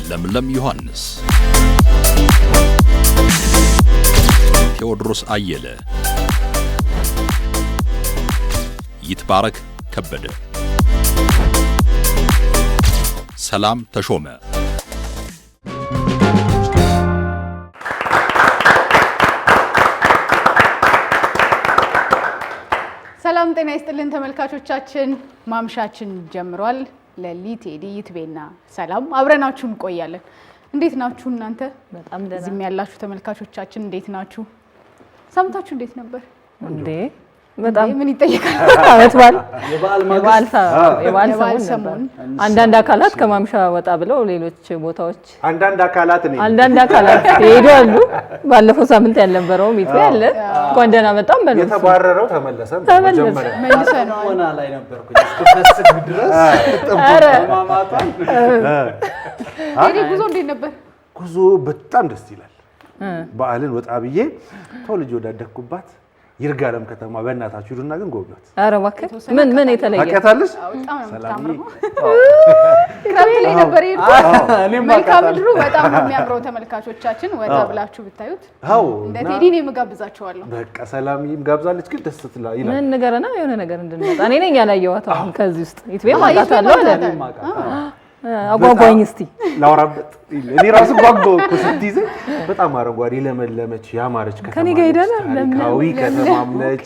ለምለም ዮሐንስ፣ ቴዎድሮስ አየለ፣ ይትባረክ ከበደ፣ ሰላም ተሾመ። ሰላም ጤና ይስጥልን ተመልካቾቻችን፣ ማምሻችን ጀምሯል። ለሊ ቴዲ ይትቤና ሰላም አብረናችሁ እንቆያለን። እንዴት ናችሁ እናንተ? በጣም ደህና። እዚህም ያላችሁ ተመልካቾቻችን እንዴት ናችሁ? ሳምንታችሁ እንዴት ነበር እንዴ? በጣም ምን ይጠየቃል? አመት በዓል የበዓል ሰሞን አንዳንድ አካላት ከማምሻ ወጣ ብለው ሌሎች ቦታዎች አንዳንድ አካላት ሄዱ አሉ። ባለፈው ሳምንት ያልነበረው ሚት ያለ እንኳን ደህና መጣም በለው። የተባረረው ተመለሰ። መልሰናል። ሆና ላይ ነበርኩኝ እስከፈስክ ድረስ ማማጣን። ጉዞ እንዴት ነበር? ጉዞ በጣም ደስ ይላል። በዓልን ወጣ ብዬ ተወልጄ ወዳደኩባት ይርጋለም ከተማ በእናታችሁ ሂዱና ግን ጎብኙት። ኧረ እባክህ ምን የተለየ ታውቂያታለሽ? ሰላም ክረምት ላይ ነበር የሄድኩት። መልካም ምድሩ በጣም ነው የሚያምረው። ተመልካቾቻችን ወጣ ብላችሁ ብታዩት እንደ ቴዲ ነው የምጋብዛችኋለሁ። በቃ ሰላም ጋብዛለች ግን ደስ ትላ ይላል። ምን ነገርና የሆነ ነገር እንድንመጣ እኔ ነኝ ያላየኋት። አሁን ከዚህ ውስጥ ይትቤም አውቃታለሁ አለ። አጓጓኝ እስቲ ላውራበት። እኔ ራሱ ጓጓው እኮ ስትይዝ በጣም አረንጓዴ ለመለመች ያማረች ከተማ ከኔ ጋር ሄደና ታሪካዊ ከተማም ነች።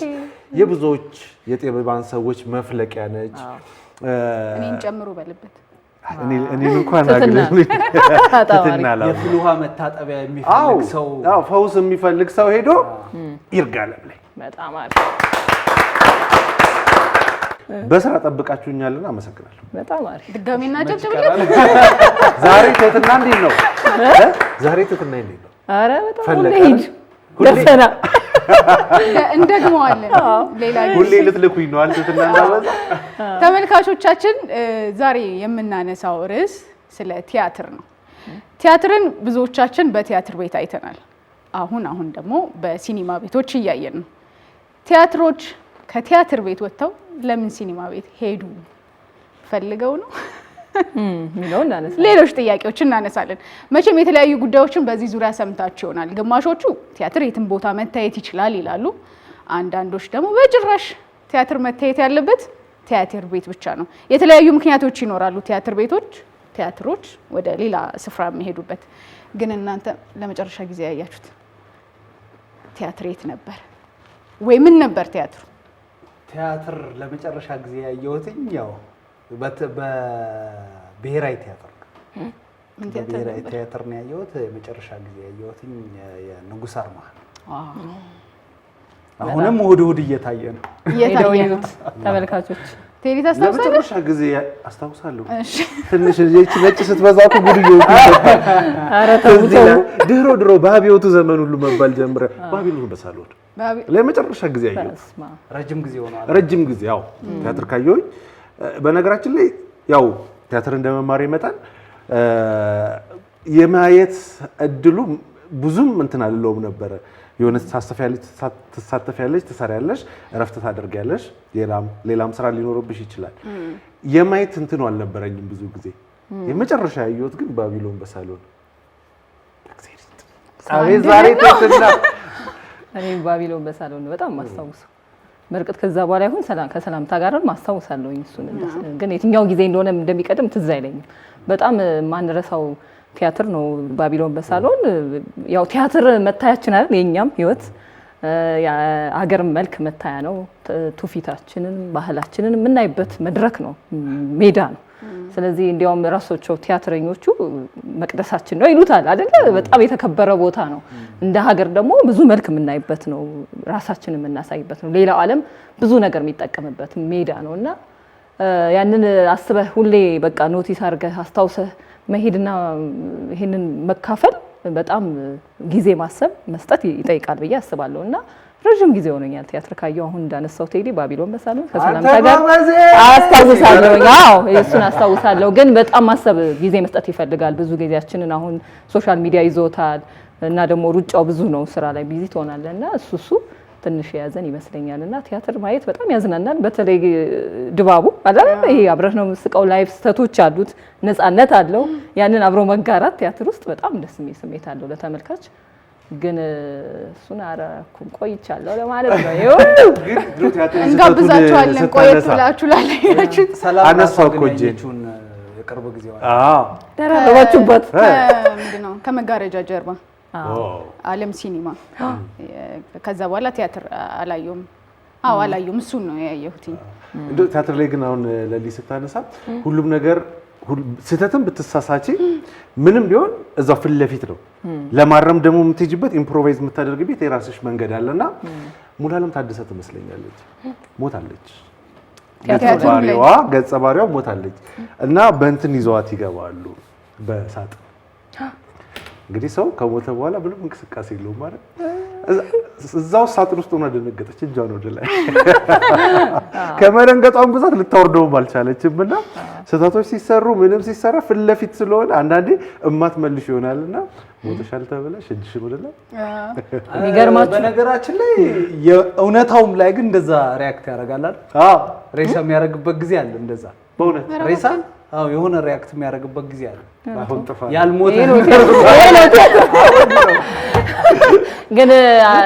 የብዙዎች የጠቢባን ሰዎች መፍለቂያ ነች። እኔን ጨምሮ በልበት እኔ እንኳን አግለኝ ተተናላ የፍል ውሃ መታጠቢያ የሚፈልግ ሰው ፈውስ የሚፈልግ ሰው ሄዶ ይርጋለም ላይ በጣም አሪፍ በስራ ጠብቃችሁኛልና አመሰግናለሁ። በጣም አሪፍ ድጋሚ እናጨብጭብለት። ዛሬ ትትና እንዴት ነው? ዛሬ ትትና እንዴት ነው? ኧረ በጣም ሄድ ደሰና እንደግመዋለን። ሌላ ሁሌ ልትልኩኝ ነው አልትትና እንዳበዛ። ተመልካቾቻችን ዛሬ የምናነሳው ርዕስ ስለ ቲያትር ነው። ቲያትርን ብዙዎቻችን በቲያትር ቤት አይተናል። አሁን ደግሞ በሲኒማ ቤቶች እያየን ነው። ቲያትሮች ከቲያትር ቤት ወጥተው ለምን ሲኒማ ቤት ሄዱ? ፈልገው ነው? ሌሎች ጥያቄዎችን እናነሳለን። መቼም የተለያዩ ጉዳዮችን በዚህ ዙሪያ ሰምታችሁ ይሆናል። ግማሾቹ ቲያትር የትም ቦታ መታየት ይችላል ይላሉ። አንዳንዶች ደግሞ በጭራሽ ቲያትር መታየት ያለበት ቲያትር ቤት ብቻ ነው። የተለያዩ ምክንያቶች ይኖራሉ። ቲያትሮች ወደ ሌላ ስፍራ የሚሄዱበት። ግን እናንተ ለመጨረሻ ጊዜ ያያችሁት ቲያትር የት ነበር? ወይ ምን ነበር ቲያትሩ? ቲያትር ለመጨረሻ ጊዜ ያየሁትኝ ያው በብሔራዊ ቲያትር በብሔራዊ ቲያትር ነው ያየሁት። የመጨረሻ ጊዜ ያየሁትኝ የንጉሥ አርማ። አሁንም እሑድ እየታየ ነው። እየታዩት ተመልካቾች ቴዲ ታስታውሳለህ? ለመጨረሻ ጊዜ አስታውሳለሁ። ትንሽ እቺ ነጭ ስትበዛ እኮ ጉድዮ ድሮ በአብዮቱ ዘመን ሁሉ መባል ጀምረ ባቢሎን በሳሎን ለመጨረሻ ጊዜ ያየሁት ረጅም ጊዜ ያው ቲያትር ካየሁኝ። በነገራችን ላይ ያው ቲያትር እንደመማር ይመጣል የማየት እድሉ ብዙም እንትን አልለውም ነበረ። የሆነ ትሳተፊያለሽ፣ ትሰሪያለሽ፣ እረፍት ታደርጊያለሽ፣ ሌላም ስራ ሊኖርብሽ ይችላል። የማየት እንትኑ አልነበረኝም ብዙ ጊዜ። የመጨረሻ ያየሁት ግን ባቢሎን በሳሎን ዛሬ ተትና እኔ ባቢሎን በሳሎን በጣም ማስታውሰው መርቀት ከዛ በኋላ ይሁን ከሰላምታ ጋር ማስታውሳለሁ። እሱን ግን የትኛው ጊዜ እንደሆነ እንደሚቀድም ትዝ አይለኝም። በጣም ማንረሳው ቲያትር ነው ባቢሎን በሳሎን። ያው ቲያትር መታያችን አይደል? የኛም ህይወት የሀገር መልክ መታያ ነው። ትውፊታችንን ባህላችንን የምናይበት መድረክ ነው፣ ሜዳ ነው። ስለዚህ እንዲያውም ራሳቸው ቲያትረኞቹ መቅደሳችን ነው ይሉታል አይደል? በጣም የተከበረ ቦታ ነው። እንደ ሀገር ደግሞ ብዙ መልክ የምናይበት ነው፣ ራሳችንን የምናሳይበት ነው። ሌላው ዓለም ብዙ ነገር የሚጠቀምበት ሜዳ ነውና ያንን አስበህ ሁሌ በቃ ኖቲስ አድርገህ አስታውሰህ መሄድና ይሄንን መካፈል በጣም ጊዜ ማሰብ መስጠት ይጠይቃል ብዬ አስባለሁና ረጅም ጊዜ ሆኖኛል ቲያትር ካየሁ። አሁን እንዳነሳው ቴዲ ባቢሎን በሳሎን ከሰላምታ ጋር አስታውሳለሁ። አዎ እሱን አስታውሳለሁ። ግን በጣም ማሰብ ጊዜ መስጠት ይፈልጋል። ብዙ ጊዜያችንን አሁን ሶሻል ሚዲያ ይዞታል እና ደግሞ ሩጫው ብዙ ነው፣ ስራ ላይ ቢዚ ትሆናለህና እሱ ትንሽ የያዘን ይመስለኛልና ቲያትር ማየት በጣም ያዝናናል። በተለይ ድባቡ አይደል ይሄ አብረህ ነው የምትስቀው፣ ላይፍ ስተቶች አሉት፣ ነፃነት አለው። ያንን አብሮ መጋራት ቲያትር ውስጥ በጣም ደስ የሚል ስሜት አለው ለተመልካች። ግን እሱን አረኩም ቆይቻለሁ ለማለት ነው። ይኸው እንጋብዛችኋለን ቆየት ብላችሁ ላላያችሁት አነሳው እኮ እጄን የቅርብ ጊዜው ደራረባችሁበት ምንድነው ከመጋረጃ ጀርባ ዓለም ሲኒማ። ከዛ በኋላ ቲያትር አላየሁም። አላየሁም፣ እሱን ነው ያየሁት። እንደው ቲያትር ላይ ግን አሁን ለሊ ስታነሳ ሁሉም ነገር ስህተትን ብትሳሳቺ ምንም ቢሆን እዛው ፊት ለፊት ነው። ለማረም ደግሞ የምትሄጂበት ኢምፕሮቫይዝ የምታደርግበት የራስሽ መንገድ አለና ሙሉዓለም ታደሰ ትመስለኛለች። ሞታለች። ገጸ ባህሪዋ ሞታለች እና በእንትን ይዘዋት ይገባሉ በሳጥን። እንግዲህ ሰው ከሞተ በኋላ ምንም እንቅስቃሴ የለውም ማለት እዛው ሳጥን ውስጥ ሆና ደነገጠች። እጇን ወደ ላይ ከመረንገጧን ብዛት ልታወርደውም አልቻለችም። እና ስህተቶች ሲሰሩ ምንም ሲሰራ ፊት ለፊት ስለሆነ አንዳንዴ እማት መልሽ ይሆናልና ሞተሻል ተብለሽ እጅሽን ወደ ላይ የሚገርማችሁ በነገራችን ላይ የእውነታውም ላይ ግን እንደዛ ሪያክት ያደርጋል አይደል? ሬሳ የሚያደርግበት ጊዜ አለ። እንደዛ በእውነት ሬሳ የሆነ ሪያክት የሚያደርግበት ጊዜ አለ። አሁን ጥፋት ያልሞተ ግን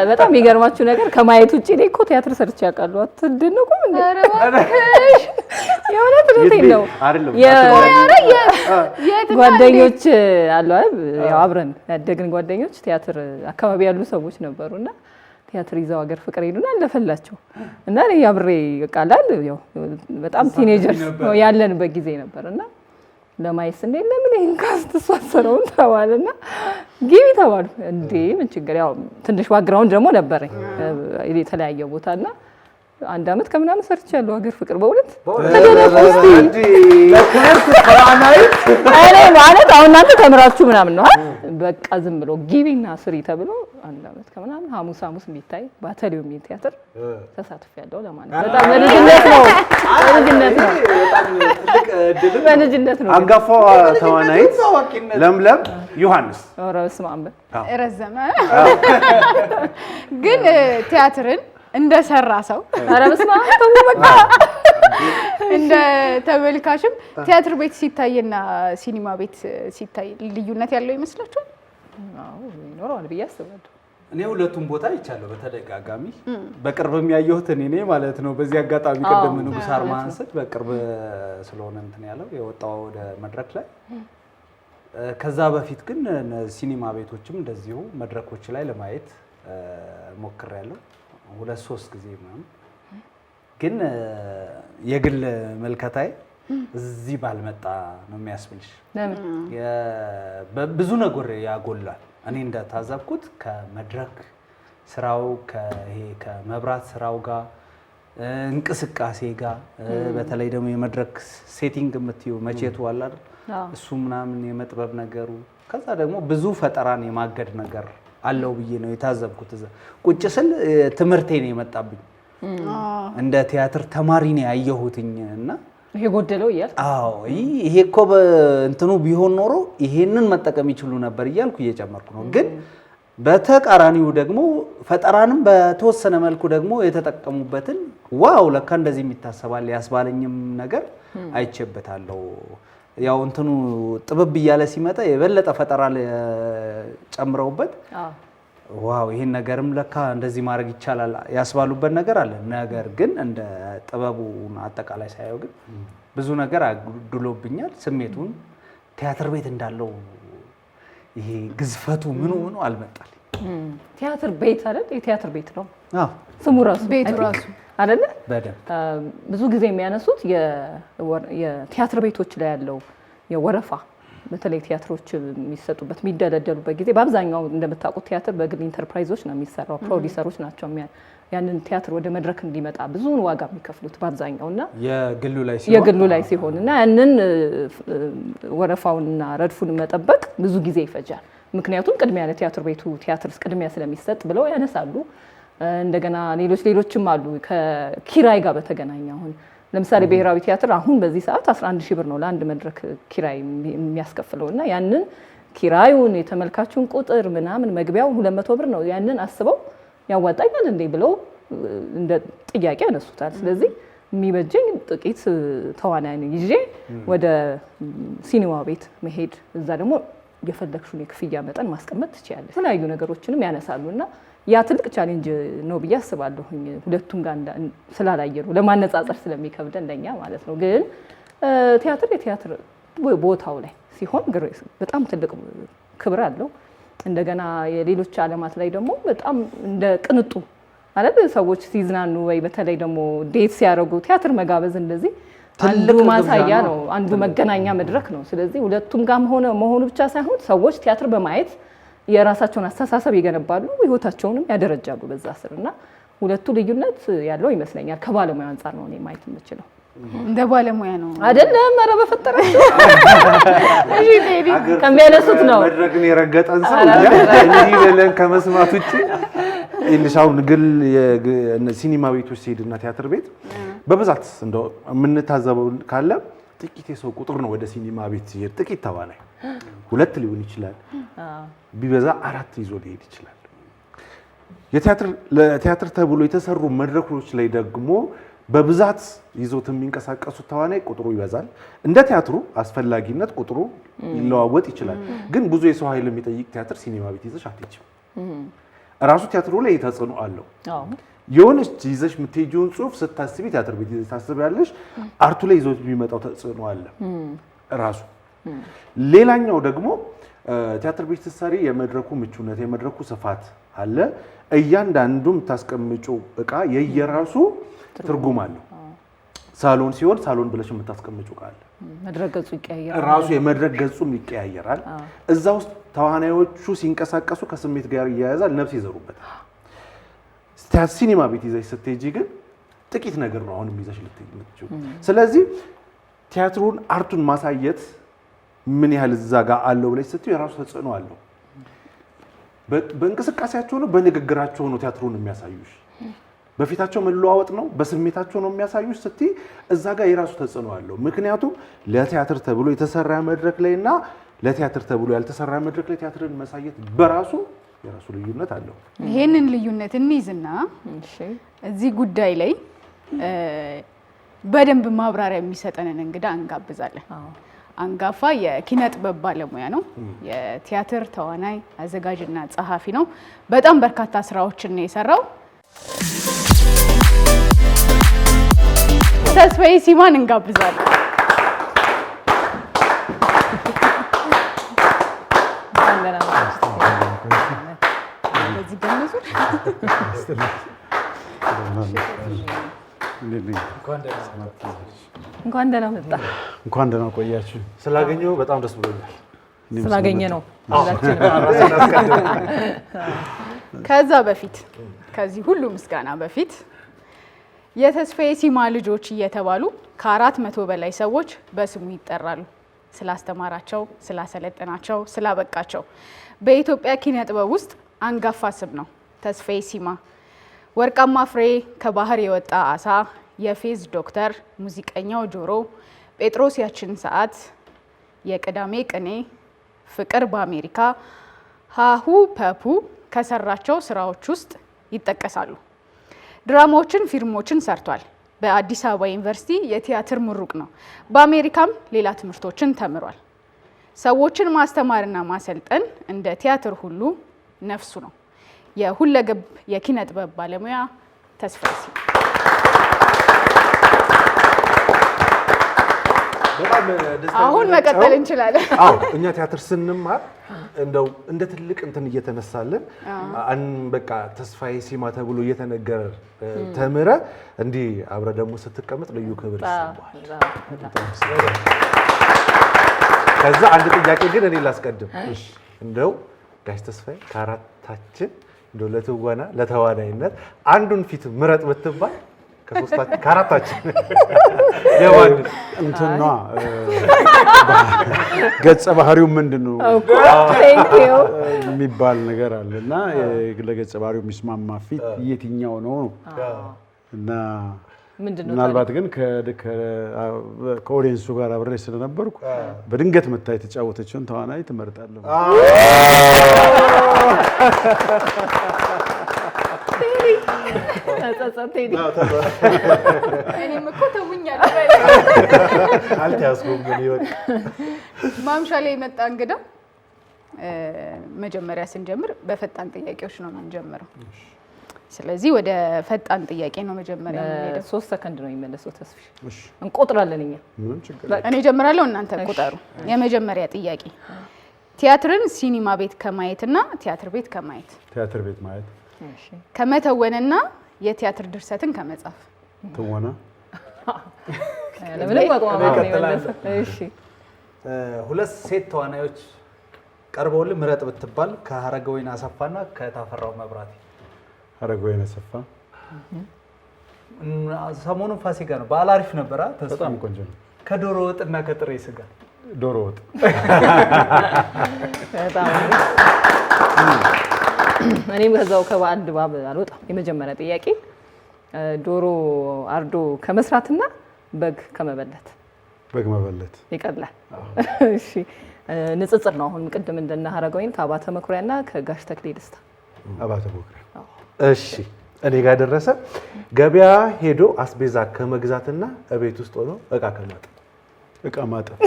በጣም የሚገርማችሁ ነገር ከማየት ውጪ እኔ እኮ ቲያትር ሰርቼ አውቃለሁ። አትደነቁም እንዴ? የእውነት ነው አይደለም። ጓደኞች አሉ ያው አብረን ያደግን ጓደኞች ቲያትር አካባቢ ያሉ ሰዎች ነበሩና ቲያትር ይዘው ሀገር ፍቅር ሄዱና አለፈላቸው እና እኔ አብሬ ቃላል ያው በጣም ቲኔጀርስ ያለንበት ጊዜ ነበርና ለማየት ስንል ለምን ይሄን ካስት ተሳሰረው ተባለና ግቢ ተባሉ። እንዴ ምን ችግር ያው ትንሽ ባክግራውንድ ደግሞ ነበረኝ የተለያየ ቦታና አንድ አመት ከምናምን ሰርቻለሁ ሀገር ፍቅር በእውነት አይ ማለት አሁን እናንተ ተምራችሁ ምናምን ነው በቃ ዝም ብሎ ግቢና ስሪ ተብሎ አንድ አመት ከምናምን ሐሙስ የሚታይ ባተሊው የሚል ቲያትር ተሳትፌያለሁ ለማለት በጣም በልጅነት ነው አንጋፋው ተዋናይት ለምለም ዮሐንስ በስመ አብ ረዘመ። ግን ቲያትርን እንደሰራ ሰው ኧረ በስመ አብ በቃ እንደ ተመልካችም ቲያትር ቤት ሲታይና ሲኒማ ቤት ሲታይ ልዩነት ያለው ይመስላችኋል? አዎ ይኖራል ብዬ አስባለሁ። እኔ ሁለቱም ቦታ ይቻለሁ በተደጋጋሚ በቅርብ የሚያየሁት እኔ ማለት ነው። በዚህ አጋጣሚ ቀደም ንጉስ አርማንሰት በቅርብ ስለሆነ እንትን ያለው የወጣው ወደ መድረክ ላይ ከዛ በፊት ግን ሲኒማ ቤቶችም እንደዚሁ መድረኮች ላይ ለማየት ሞክሬያለሁ 2-3 ጊዜ ምናምን። ግን የግል መልከታይ እዚህ ባልመጣ ነው የሚያስብልሽ። ብዙ ነገር ያጎላል። እኔ እንደታዘብኩት ከመድረክ ስራው ከመብራት ስራው ጋር እንቅስቃሴ ጋር በተለይ ደግሞ የመድረክ ሴቲንግ የምትይው መቼቱ አለ አይደል? እሱ ምናምን የመጥበብ ነገሩ ከዛ ደግሞ ብዙ ፈጠራን የማገድ ነገር አለው ብዬ ነው የታዘብኩት። እዛ ቁጭ ስል ትምህርቴ ነው የመጣብኝ። እንደ ቲያትር ተማሪ ነው ያየሁትኝ እና ይሄ ጎደለው ይያል ይሄ እኮ እንትኑ ቢሆን ኖሮ ይሄንን መጠቀም ይችሉ ነበር እያልኩ እየጨመርኩ ነው። ግን በተቃራኒው ደግሞ ፈጠራንም በተወሰነ መልኩ ደግሞ የተጠቀሙበትን ዋው ለካ እንደዚህ የሚታሰባል ያስባለኝም ነገር አይቼበታለሁ። ያው እንትኑ ጥበብ እያለ ሲመጣ የበለጠ ፈጠራ ጨምረውበት ዋው ይሄን ነገርም ለካ እንደዚህ ማድረግ ይቻላል ያስባሉበት ነገር አለ። ነገር ግን እንደ ጥበቡን አጠቃላይ ሳይው ግን ብዙ ነገር አድሎብኛል። ስሜቱን ቲያትር ቤት እንዳለው ይሄ ግዝፈቱ ምኑ አልመጣል። ቲያትር ቤት አይደል? የቲያትር ቤት ነው ስሙ ራሱ ቤቱ ራሱ አይደለ? በደንብ ብዙ ጊዜ የሚያነሱት የቲያትር ቤቶች ላይ ያለው የወረፋ በተለይ ቲያትሮች የሚሰጡበት የሚደለደሉበት ጊዜ በአብዛኛው እንደምታውቁት ቲያትር በግል ኢንተርፕራይዞች ነው የሚሰራው። ፕሮዲሰሮች ናቸው ያንን ቲያትር ወደ መድረክ እንዲመጣ ብዙውን ዋጋ የሚከፍሉት በአብዛኛውና የግሉ ላይ ሲሆን እና ያንን ወረፋውንና ረድፉን መጠበቅ ብዙ ጊዜ ይፈጃል። ምክንያቱም ቅድሚያ ለቲያትር ቤቱ ቲያትር ቅድሚያ ስለሚሰጥ ብለው ያነሳሉ። እንደገና ሌሎችም አሉ ከኪራይ ጋር በተገናኘ አሁን ለምሳሌ ብሔራዊ ቲያትር አሁን በዚህ ሰዓት 11,000 ብር ነው ለአንድ መድረክ ኪራይ የሚያስከፍለው እና ያንን ኪራዩን የተመልካቹን ቁጥር ምናምን መግቢያው 200 ብር ነው። ያንን አስበው ያዋጣኛል እንዴ ብለው እንደ ጥያቄ ያነሱታል። ስለዚህ የሚበጀኝ ጥቂት ተዋናያን ይዤ ወደ ሲኒማ ቤት መሄድ፣ እዛ ደግሞ የፈለግሽውን የክፍያ መጠን ማስቀመጥ ትችያለሽ። የተለያዩ ነገሮችንም ያነሳሉና ያ ትልቅ ቻሌንጅ ነው ብዬ አስባለሁኝ። ሁለቱም ጋር ስላላየ ነው ለማነጻጸር ስለሚከብደን ለኛ ማለት ነው። ግን ቲያትር የቲያትር ቦታው ላይ ሲሆን በጣም ትልቅ ክብር አለው። እንደገና የሌሎች ዓለማት ላይ ደግሞ በጣም እንደ ቅንጡ ማለት ሰዎች ሲዝናኑ ወይ በተለይ ደግሞ ዴት ሲያደርጉ ቲያትር መጋበዝ እንደዚህ አንዱ ማሳያ ነው፣ አንዱ መገናኛ መድረክ ነው። ስለዚህ ሁለቱም ጋር መሆኑ ብቻ ሳይሆን ሰዎች ቲያትር በማየት የራሳቸውን አስተሳሰብ ይገነባሉ፣ ህይወታቸውንም ያደረጃሉ በዛ ስር እና ሁለቱ ልዩነት ያለው ይመስለኛል። ከባለሙያ አንጻር ነው እኔ ማየት የምችለው። እንደ ባለሙያ ነው አይደለም? ኧረ በፈጠራችሁ እሺ ቤቢ ከሚያነሱት ነው መድረክን የረገጠን ሰው እንዲህ ብለን ከመስማት ውጪ ኢንሻውን ግል ሲኒማ ቤቶች ሲሄድና ቲያትር ቤት በብዛት እንደው የምንታዘበው ካለ ጥቂት የሰው ቁጥር ነው ወደ ሲኒማ ቤት ሲሄድ ጥቂት ተዋናይ 2 ሊሆን ይችላል፣ ቢበዛ 4 ይዞ ሊሄድ ይችላል። ለቲያትር ተብሎ የተሰሩ መድረኮች ላይ ደግሞ በብዛት ይዞት የሚንቀሳቀሱ ተዋናይ ቁጥሩ ይበዛል። እንደ ቲያትሩ አስፈላጊነት ቁጥሩ ሊለዋወጥ ይችላል። ግን ብዙ የሰው ኃይል የሚጠይቅ ቲያትር ሲኒማ ቤት ይዘሽ አትሄጂም። ራሱ ቲያትሩ ላይ ተጽዕኖ አለው። የሆነች ይዘሽ የምትሄጂውን ጽሑፍ ስታስቢ ቲያትር ቤት ይዘሽ ታስቢያለሽ። አርቱ ላይ ይዞት የሚመጣው ተጽዕኖ አለ ራሱ። ሌላኛው ደግሞ ቲያትር ቤት ስትሰሪ የመድረኩ ምቹነት፣ የመድረኩ ስፋት አለ። እያንዳንዱ የምታስቀምጪው እቃ የየራሱ ትርጉም አለው። ሳሎን ሲሆን ሳሎን ብለሽ የምታስቀምጪው እቃ አለ። መድረክ ገጹ ይቀያየራል፣ ራሱ የመድረክ ገጹም ይቀያየራል። እዛ ውስጥ ተዋናዮቹ ሲንቀሳቀሱ ከስሜት ጋር ይያያዛል፣ ነፍስ ይዘሩበታል። ሲኒማ ቤት ይዘሽ ስትሄጂ ግን ጥቂት ነገር ነው አሁንም ይዘሽ ልትሄጂ። ስለዚህ ቲያትሩን አርቱን ማሳየት ምን ያህል እዛ ጋር አለው ብለሽ ስትይ የራሱ ተጽዕኖ አለው። በእንቅስቃሴያቸው ነው፣ በንግግራቸው ነው ቲያትሩን የሚያሳዩሽ። በፊታቸው መለዋወጥ ነው፣ በስሜታቸው ነው የሚያሳዩሽ ስትይ እዛ ጋር የራሱ ተጽዕኖ አለው። ምክንያቱም ለቲያትር ተብሎ የተሰራ መድረክ ላይና ለቲያትር ተብሎ ያልተሰራ መድረክ ላይ ቲያትርን ማሳየት በራሱ የራሱ ልዩነት አለው። ይሄንን ልዩነት እንይዝና እዚህ ጉዳይ ላይ በደንብ ማብራሪያ የሚሰጠንን እንግዳ እንጋብዛለን። አንጋፋ የኪነ ጥበብ ባለሙያ ነው። የቲያትር ተዋናይ፣ አዘጋጅና ጸሐፊ ነው። በጣም በርካታ ስራዎችን ነው የሰራው። ተስፋዬ ሲማን እንጋብዛለን። እንኳን ደህና መጣ። እንኳን ደህና ቆያችሁ። ስላገኘው በጣም ደስ ብሎኛል። ስላገኘ ነው። ከዛ በፊት ከዚህ ሁሉ ምስጋና በፊት የተስፋዬ ሲማ ልጆች እየተባሉ ከ400 በላይ ሰዎች በስሙ ይጠራሉ። ስላስተማራቸው፣ ስላሰለጠናቸው፣ ስላበቃቸው በኢትዮጵያ ኪነ ጥበብ ውስጥ አንጋፋ ስም ነው ተስፋዬ ሲማ። ወርቃማ ፍሬ፣ ከባህር የወጣ አሳ፣ የፌዝ ዶክተር፣ ሙዚቀኛው ጆሮ፣ ጴጥሮስ ያችን ሰዓት፣ የቅዳሜ ቅኔ፣ ፍቅር በአሜሪካ፣ ሀሁ ፐፑ ከሰራቸው ስራዎች ውስጥ ይጠቀሳሉ። ድራማዎችን፣ ፊልሞችን ሰርቷል። በአዲስ አበባ ዩኒቨርሲቲ የቲያትር ምሩቅ ነው። በአሜሪካም ሌላ ትምህርቶችን ተምሯል። ሰዎችን ማስተማርና ማሰልጠን እንደ ቲያትር ሁሉ ነፍሱ ነው። የሁለገብ የኪነ ጥበብ ባለሙያ ተስፋዬ ሲማ። አሁን መቀጠል እንችላለን። አዎ እኛ ቲያትር ስንማር እንደው እንደ ትልቅ እንትን እየተነሳለን በቃ ተስፋዬ ሲማ ተብሎ እየተነገረ ተምረ እንዲህ አብረ ደግሞ ስትቀመጥ ልዩ ክብር ይሰማል። ከዛ አንድ ጥያቄ ግን እኔ ላስቀድም። እንደው ጋሽ ተስፋዬ ከአራታችን እንደው ለትወና ለተዋናይነት አንዱን ፊት ምረጥ ብትባል ከአራታችን የማን እንትኗ ገጸ ባህሪው ምንድነው የሚባል ነገር አለና ለገጸ ባህሪው የሚስማማ ፊት የትኛው ነው? እና ምናልባት ግን ከኦዲየንሱ ጋር አብሬ ስለነበርኩ በድንገት መታ የተጫወተችውን ተዋናይ ትመርጣለሁ። እንዳትጸጸት ቴዲ። እኔም እኮ ተውኛለሁ። አልተያዝኩም ግን ይወቅ ማምሻ ላይ የመጣ እንግዳ መጀመሪያ ስንጀምር በፈጣን ጥያቄዎች ነው የምንጀምረው። ስለዚህ ወደ ፈጣን ጥያቄ ነው መጀመሪያ የምንሄደው። 3 ሰከንድ ነው የሚመለሰው ተስፍሽ። እንቆጥራለን እኛ። ምንም ችግር እኔ ጀምራለሁ፣ እናንተ ቁጠሩ። የመጀመሪያ ጥያቄ ቲያትርን ሲኒማ ቤት ከማየትና ቲያትር ቤት ከማየት። ቲያትር ቤት ማየት። እሺ። ከመተወንና የቲያትር ድርሰትን ከመጻፍ። ትወና። ለምን አቋማማ ነው የሚመለሰው? እሺ። 2 ሴት ተዋናዮች ቀርበውልህ ምረጥ ብትባል ከሀረገወይን አሰፋና ከታፈራው መብራቴ። ሀረገወይን አሰፋ። ሰሞኑን ፋሲካ ነው፣ በዓል አሪፍ ነበር። በጣም ቆንጆ ነው። ከዶሮ ወጥና ከጥሬ ስጋ። ዶሮ ወጥ። በጣም እኔም ከዛው ከበዓል ድባብ አልወጣም። የመጀመሪያ ጥያቄ ዶሮ አርዶ ከመስራትና በግ ከመበለት። በግ መበለት ይቀላል። እሺ። ንጽጽር ነው አሁን ቅድም እንደና ሀረገወይን ከአባተ መኩሪያና ከጋሽ ተክሌ ደስታ። አባተ መኩሪያ። እሺ እኔ ጋር ደረሰ። ገበያ ሄዶ አስቤዛ ከመግዛትና እቤት ውስጥ ሆኖ እቃ ከማጠብ። እቃ ማጠብ።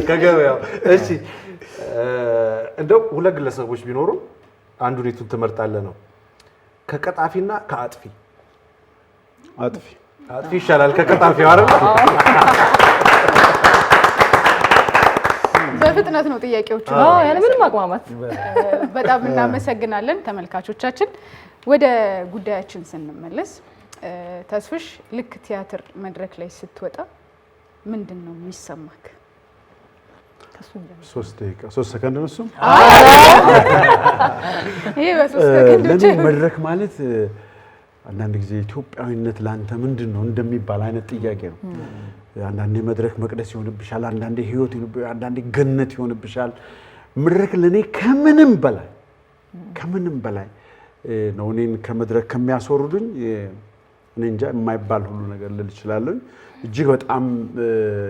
ከገበያው። እሺ እንደው 2 ግለሰቦች ቢኖሩ አንዱን የቱን ትመርጣለህ ነው? ከቀጣፊና ከአጥፊ። አጥፊ። አጥፊ ይሻላል ከቀጣፊው አይደል? በፍጥነት ነው ጥያቄዎቹ። ያለ ምንም አቅማማት። በጣም እናመሰግናለን ተመልካቾቻችን። ወደ ጉዳያችን ስንመለስ ተስፍሽ ልክ ቲያትር መድረክ ላይ ስትወጣ ምንድን ነው የሚሰማክ? 3 ደቂቃ 3 ሰከንድ ነው እሱም። ይሄ በ3 ሰከንድ ብቻ ለምን መድረክ ማለት አንዳንድ ጊዜ ኢትዮጵያዊነት ላንተ ምንድን ነው እንደሚባል አይነት ጥያቄ ነው። አንዳንዴ መድረክ መቅደስ ይሆንብሻል፣ አንዳንዴ ህይወት ይሆንብሻል፣ አንዳንዴ ገነት ይሆንብሻል። መድረክ ለኔ ከምንም በላይ ነው። እኔን ከመድረክ ከሚያስወርዱኝ እኔ እንጃ የማይባል ሁሉ ነገር ልል እችላለሁ። እጅግ በጣም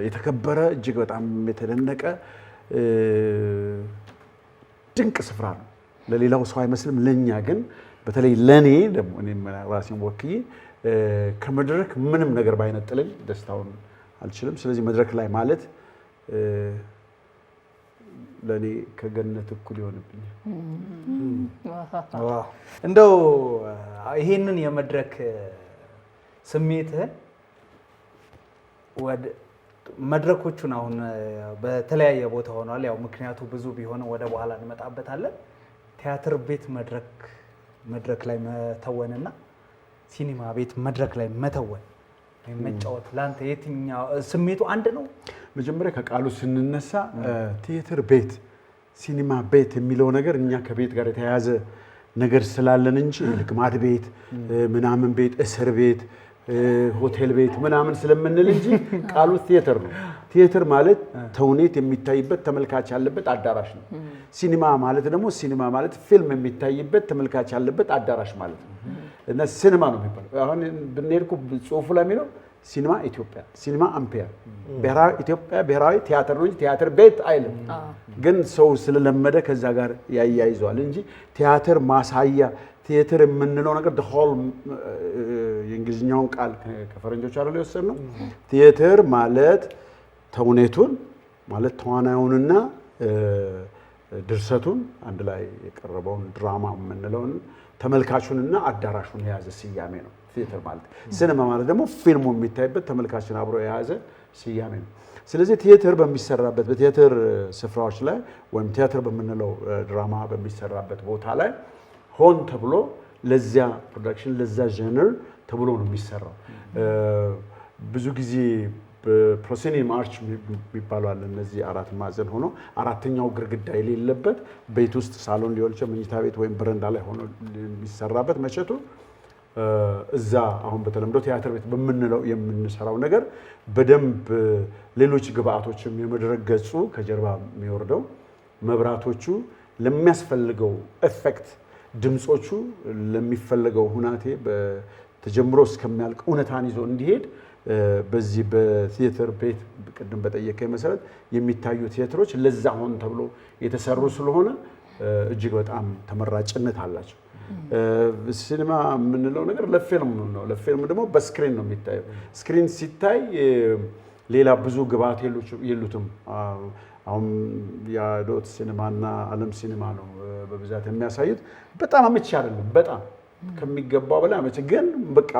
የተከበረ እጅግ በጣም የተደነቀ ድንቅ ስፍራ ነው። ለሌላው ሰው አይመስልም፣ ለኛ ግን በተለይ ለኔ ደግሞ እኔ ራሴን ወክዬ ከመድረክ ምንም ነገር ባይነጥለኝ ደስታውን አልችልም። ስለዚህ መድረክ ላይ ማለት ለኔ ከገነት እኩል ይሆንብኛል። እንደው ይሄንን የመድረክ ስሜትህን ወደ መድረኮቹን አሁን በተለያየ ቦታ ሆኗል። ያው ምክንያቱ ብዙ ቢሆንም ወደ በኋላ እንመጣበታለን። ቲያትር ቤት መድረክ ላይ መተወንና ሲኒማ ቤት መድረክ ላይ መተወን መጫወት ለአንተ የትኛው ስሜቱ አንድ ነው? መጀመሪያ ከቃሉ ስንነሳ ቲያትር ቤት፣ ሲኒማ ቤት የሚለው ነገር እኛ ከቤት ጋር የተያያዘ ነገር ስላለን እንጂ ልቅማድ ቤት፣ ምናምን ቤት፣ እስር ቤት፣ ሆቴል ቤት ምናምን ስለምንል እንጂ ቃሉ ቲያትር ነው። ቲያትር ማለት ተውኔት የሚታይበት ተመልካች ያለበት አዳራሽ ነው። ሲኒማ ማለት ደግሞ ሲኒማ ማለት ፊልም የሚታይበት ተመልካች ያለበት አዳራሽ ማለት ነው። እና ሲኒማ ነው የሚባለው። አሁን ብንሄድኩ ጽሁፉ ላይ የሚለው ሲኒማ ኢትዮጵያ፣ ሲኒማ አምፔር፣ ብሔራዊ ኢትዮጵያ ብሔራዊ ቲያትር ነው እንጂ ቲያትር ቤት አይልም። ግን ሰው ስለለመደ ከዛ ጋር ያያይዘዋል እንጂ ቲያትር ማሳያ ቲያትር የምንለው ነገር ሆል የእንግሊዝኛውን ቃል ከፈረንጆች አይደል የወሰድነው። ቲያትር ማለት ተውኔቱን ማለት ተዋናዩንና ድርሰቱን አንድ ላይ የቀረበውን ድራማ የምንለውን ተመልካቹንና አዳራሹን የያዘ ስያሜ ነው ቲያትር ማለት። ሲኒማ ማለት ደግሞ ፊልሙ የሚታይበት ተመልካችን አብሮ የያዘ ስያሜ ነው። ስለዚህ ቲያትር በሚሰራበት በቲያትር ስፍራዎች ላይ ወይም ቲያትር በምንለው ድራማ በሚሰራበት ቦታ ላይ ሆን ተብሎ ለዚያ ፕሮዳክሽን ለዛ ጀነር ተብሎ ነው የሚሰራው። ብዙ ጊዜ በፕሮሴኒየም አርች የሚባሉ አለ። እነዚህ 4 ማዕዘን ሆኖ አራተኛው ግርግዳ የሌለበት ቤት ውስጥ ሳሎን ሊሆን ይችላል፣ መኝታ ቤት ወይም በረንዳ ላይ ሆኖ የሚሰራበት መቼቱ እዛ አሁን በተለምዶ ቲያትር ቤት በምንለው የምንሰራው ነገር በደንብ ሌሎች ግብአቶችም የመድረክ ገጹ ከጀርባ የሚወርደው መብራቶቹ ለሚያስፈልገው ኤፌክት ድምጾቹ ለሚፈልገው ሁናቴ ተጀምሮ እስከሚያልቅ እውነታን ይዞ እንዲሄድ በዚህ በቲያትር ቤት ቅድም በጠየቀኝ መሰረት የሚታዩ ቲያትሮች ለዛ ሆን ተብሎ የተሰሩ ስለሆነ እጅግ በጣም ተመራጭነት አላቸው። ሲኒማ የምንለው ነገር ለፊልም ነው። ለፊልም ደግሞ በስክሪን ነው የሚታየው። ስክሪን ሲታይ ሌላ ብዙ ግብአት የሉትም። አሁን የዶት ሲኒማና ዓለም ሲኒማ ነው በብዛት የሚያሳዩት። በጣም አመቺ አይደለም፣ በጣም ከሚገባው በላይ አመቺ ግን በቃ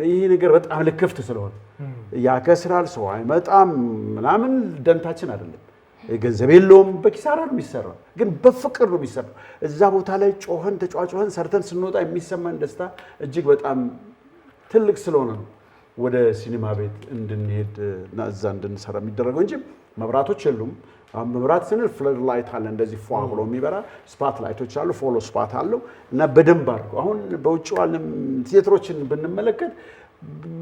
ይሄ ነገር በጣም ልክፍት ስለሆነ ያከስራል፣ ሰው አይመጣም ምናምን ደንታችን አይደለም። ገንዘብ የለውም፣ በኪሳራ ነው የሚሰራው፣ ግን በፍቅር ነው የሚሰራው። እዛ ቦታ ላይ ጮኸን ተጫዋቾኸን ሰርተን ስንወጣ የሚሰማን ደስታ እጅግ በጣም ትልቅ ስለሆነ ነው ወደ ሲኒማ ቤት እንድንሄድ እና እዛ እንድንሰራ የሚደረገው እንጂ መብራቶች የሉም። መብራት ስንል ፍለድ ላይት አለ እንደዚህ ፏ ብሎ የሚበራ ስፓት ላይቶች አሉ፣ ፎሎ ስፓት አለው እና በደንብ አድርገው አሁን በውጭው ዓለም ቲያትሮችን ብንመለከት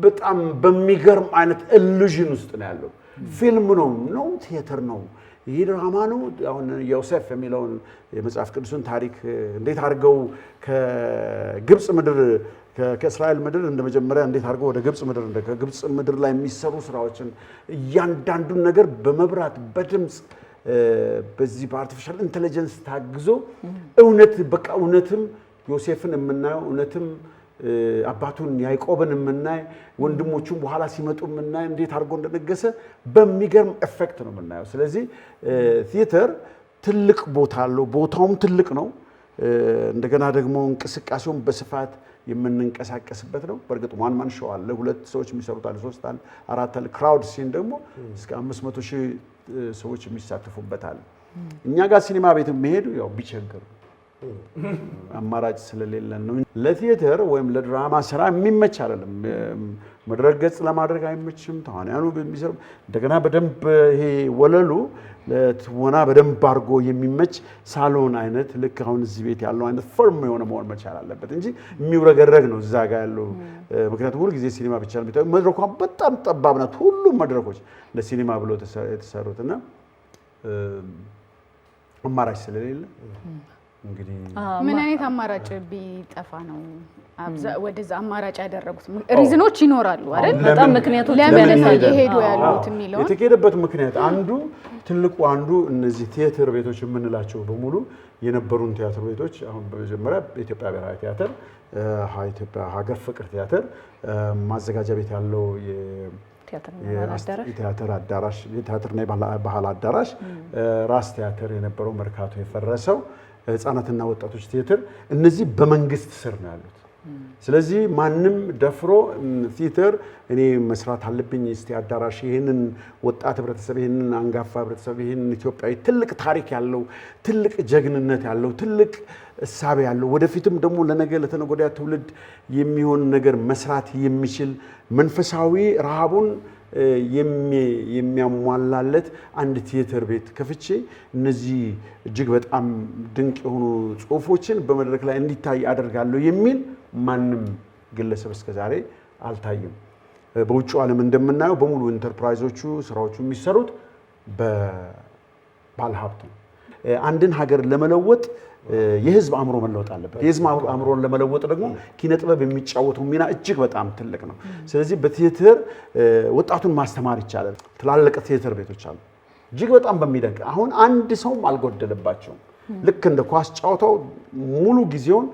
በጣም በሚገርም አይነት ኢሉዥን ውስጥ ነው ያለው። ፊልም ነው ቲያትር ነው ይሄ ድራማ ነው። አሁን ዮሴፍ የሚለውን የመጽሐፍ ቅዱስን ታሪክ እንዴት አድርገው ከግብጽ ምድር ከእስራኤል ምድር እንደ መጀመሪያ እንዴት አድርገው ወደ ግብጽ ምድር ከግብጽ ምድር ላይ የሚሰሩ ስራዎችን እያንዳንዱን ነገር በመብራት በድምጽ በዚህ በአርቲፊሻል ኢንተለጀንስ ታግዞ እውነት በቃ እውነትም ዮሴፍን የምናየው እውነትም አባቱን ያዕቆብን የምናይ ወንድሞቹን በኋላ ሲመጡ የምናይ እንዴት አድርጎ እንደነገሰ በሚገርም ኤፌክት ነው የምናየው። ስለዚህ ቲያትር ትልቅ ቦታ አለው፣ ቦታውም ትልቅ ነው። እንደገና ደግሞ እንቅስቃሴውን በስፋት የምንንቀሳቀስበት ነው። በእርግጥ ዋን ማን ሾው አለ፣ 2 ሰዎች የሚሰሩት አለ፣ 3 አለ፣ 4 አለ። ክራውድ ሲን ደግሞ እስከ 500,000 ሰዎች የሚሳተፉበት አለ። እኛ ጋር ሲኒማ ቤት መሄዱ ያው ቢቸገር አማራጭ ስለሌለን ነው። ለቲያትር ወይም ለድራማ ስራ የሚመች አይደለም። መድረክ ገጽ ለማድረግ አይመችም። ተዋናያኑ በሚሰሩ እንደገና በደንብ ይሄ ወለሉ ለትወና በደንብ አድርጎ የሚመች ሳሎን አይነት ልክ አሁን እዚህ ቤት ያለው አይነት ፈርም የሆነ መሆን መቻል አለበት እንጂ የሚውረገረግ ነው እዛ ጋር ያለው። ምክንያቱም ሁሉ ጊዜ ሲኒማ ብቻ ነው የሚታየው። መድረኳን በጣም ጠባብ ናት። ሁሉም መድረኮች ለሲኒማ ብሎ የተሰሩትና አማራጭ ስለሌለ እንግዲህ ምን አይነት አማራጭ ቢጠፋ ነው ወደዛ አማራጭ ያደረጉት? ሪዝኖች ይኖራሉ አይደል? በጣም ምክንያቶች ለምን እየሄዱ ያሉት የሚለው የተከደበት ምክንያት አንዱ እነዚህ ቲያትር ቤቶች የምንላቸው በሙሉ የነበሩን ቲያትር ቤቶች አሁን በመጀመሪያ ኢትዮጵያ ብሔራዊ ቲያትር፣ ኢትዮጵያ ሀገር ፍቅር ቲያትር ማዘጋጃ ቤት ያለው የቲያትር አዳራሽ የቲያትርና የባህል አዳራሽ፣ ራስ ቲያትር የነበረው መርካቶ የፈረሰው ህፃናትና ወጣቶች ቲያትር እነዚህ በመንግስት ስር ነው ያሉት። ስለዚህ ማንም ደፍሮ ቲያትር እኔ መስራት አለብኝ እስቲ አዳራሽ ይሄንን ወጣት ህብረተሰብ ይሄንን አንጋፋ ህብረተሰብ ይሄንን ኢትዮጵያዊ ትልቅ ታሪክ ያለው ትልቅ ጀግንነት ያለው ትልቅ እሳቤ ያለው ወደፊትም ደግሞ ለነገ ለተነገ ወዲያ ትውልድ የሚሆን ነገር መስራት የሚችል መንፈሳዊ ረሃቡን የሚያሟላለት አንድ ቲያትር ቤት ከፍቼ እነዚህ እጅግ በጣም ድንቅ የሆኑ ጽሁፎችን በመድረክ ላይ እንዲታይ አደርጋለሁ የሚል ማንም ግለሰብ እስከዛሬ አልታየም። በውጭው ዓለም እንደምናየው በሙሉ ኢንተርፕራይዞቹ ስራዎቹ የሚሰሩት በባለሀብት ነው። አንድን ሀገር ለመለወጥ የህዝብ አእምሮ መለወጥ አለበት። የህዝብ አእምሮን ለመለወጥ ደግሞ ኪነ ጥበብ የሚጫወተው ሚና እጅግ በጣም ትልቅ ነው። ስለዚህ በቲያትር ወጣቱን ማስተማር ይቻላል። ትላልቅ ቲያትር ቤቶች አሉ እጅግ በጣም በሚደንቅ አሁን አንድ ሰውም አልጎደለባቸውም። ልክ እንደ ኳስ ጫወታው ሙሉ ጊዜውን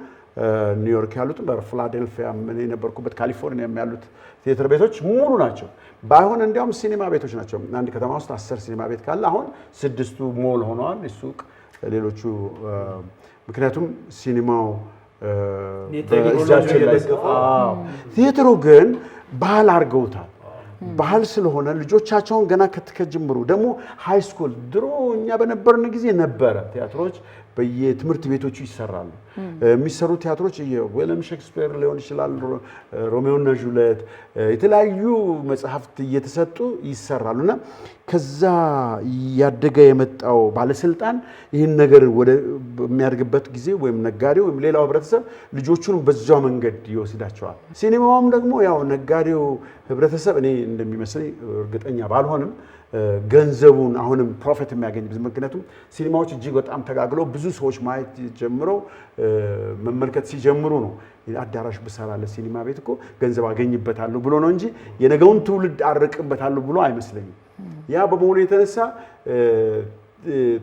ኒውዮርክ ያሉት በፊላዴልፊያ ምን የነበርኩበት ካሊፎርኒያ ያሉት ቲያትር ቤቶች ሙሉ ናቸው። ባይሆን እንዲያውም ሲኒማ ቤቶች ናቸው። አንድ ከተማ ውስጥ 10 ሲኒማ ቤት ካለ አሁን 6ቱ ሞል ሆነዋል፣ ሱቅ ሌሎቹ ምክንያቱም ሲኒማው ቲያትሩ ግን ባህል አድርገውታል። ባህል ስለሆነ ልጆቻቸውን ገና ከትከጅምሩ ደግሞ ሃይ ስኩል ድሮ እኛ በነበርን ጊዜ ነበረ ቲያትሮች በየትምህርት ቤቶቹ ይሰራሉ። የሚሰሩ ቲያትሮች የዊሊያም ሼክስፒር ሊሆን ይችላል፣ ሮሜዮ እና ጁሊየት የተለያዩ መጽሐፍት እየተሰጡ ይሰራሉና ከዛ ያደገ የመጣው ባለስልጣን ይህን ነገር ወደ የሚያድግበት ጊዜ ወይም ነጋዴው ወይም ሌላው ህብረተሰብ ልጆቹን በዛው መንገድ ይወስዳቸዋል። ሲኒማውም ደግሞ ያው ነጋዴው ህብረተሰብ እኔ እንደሚመስለኝ እርግጠኛ ባልሆንም ገንዘቡን አሁንም ፕሮፊት የሚያገኝበት ምክንያቱም ሲኒማዎች እጅግ በጣም ተጋግለው ብዙ ሰዎች ማየት ጀምረው መመልከት ሲጀምሩ ነው አዳራሽ ብሰራለ ሲኒማ ቤት እኮ ገንዘብ አገኝበታለሁ ብሎ ነው እንጂ የነገውን ትውልድ አርቅበታለሁ ብሎ አይመስለኝም። ያ በመሆኑ የተነሳ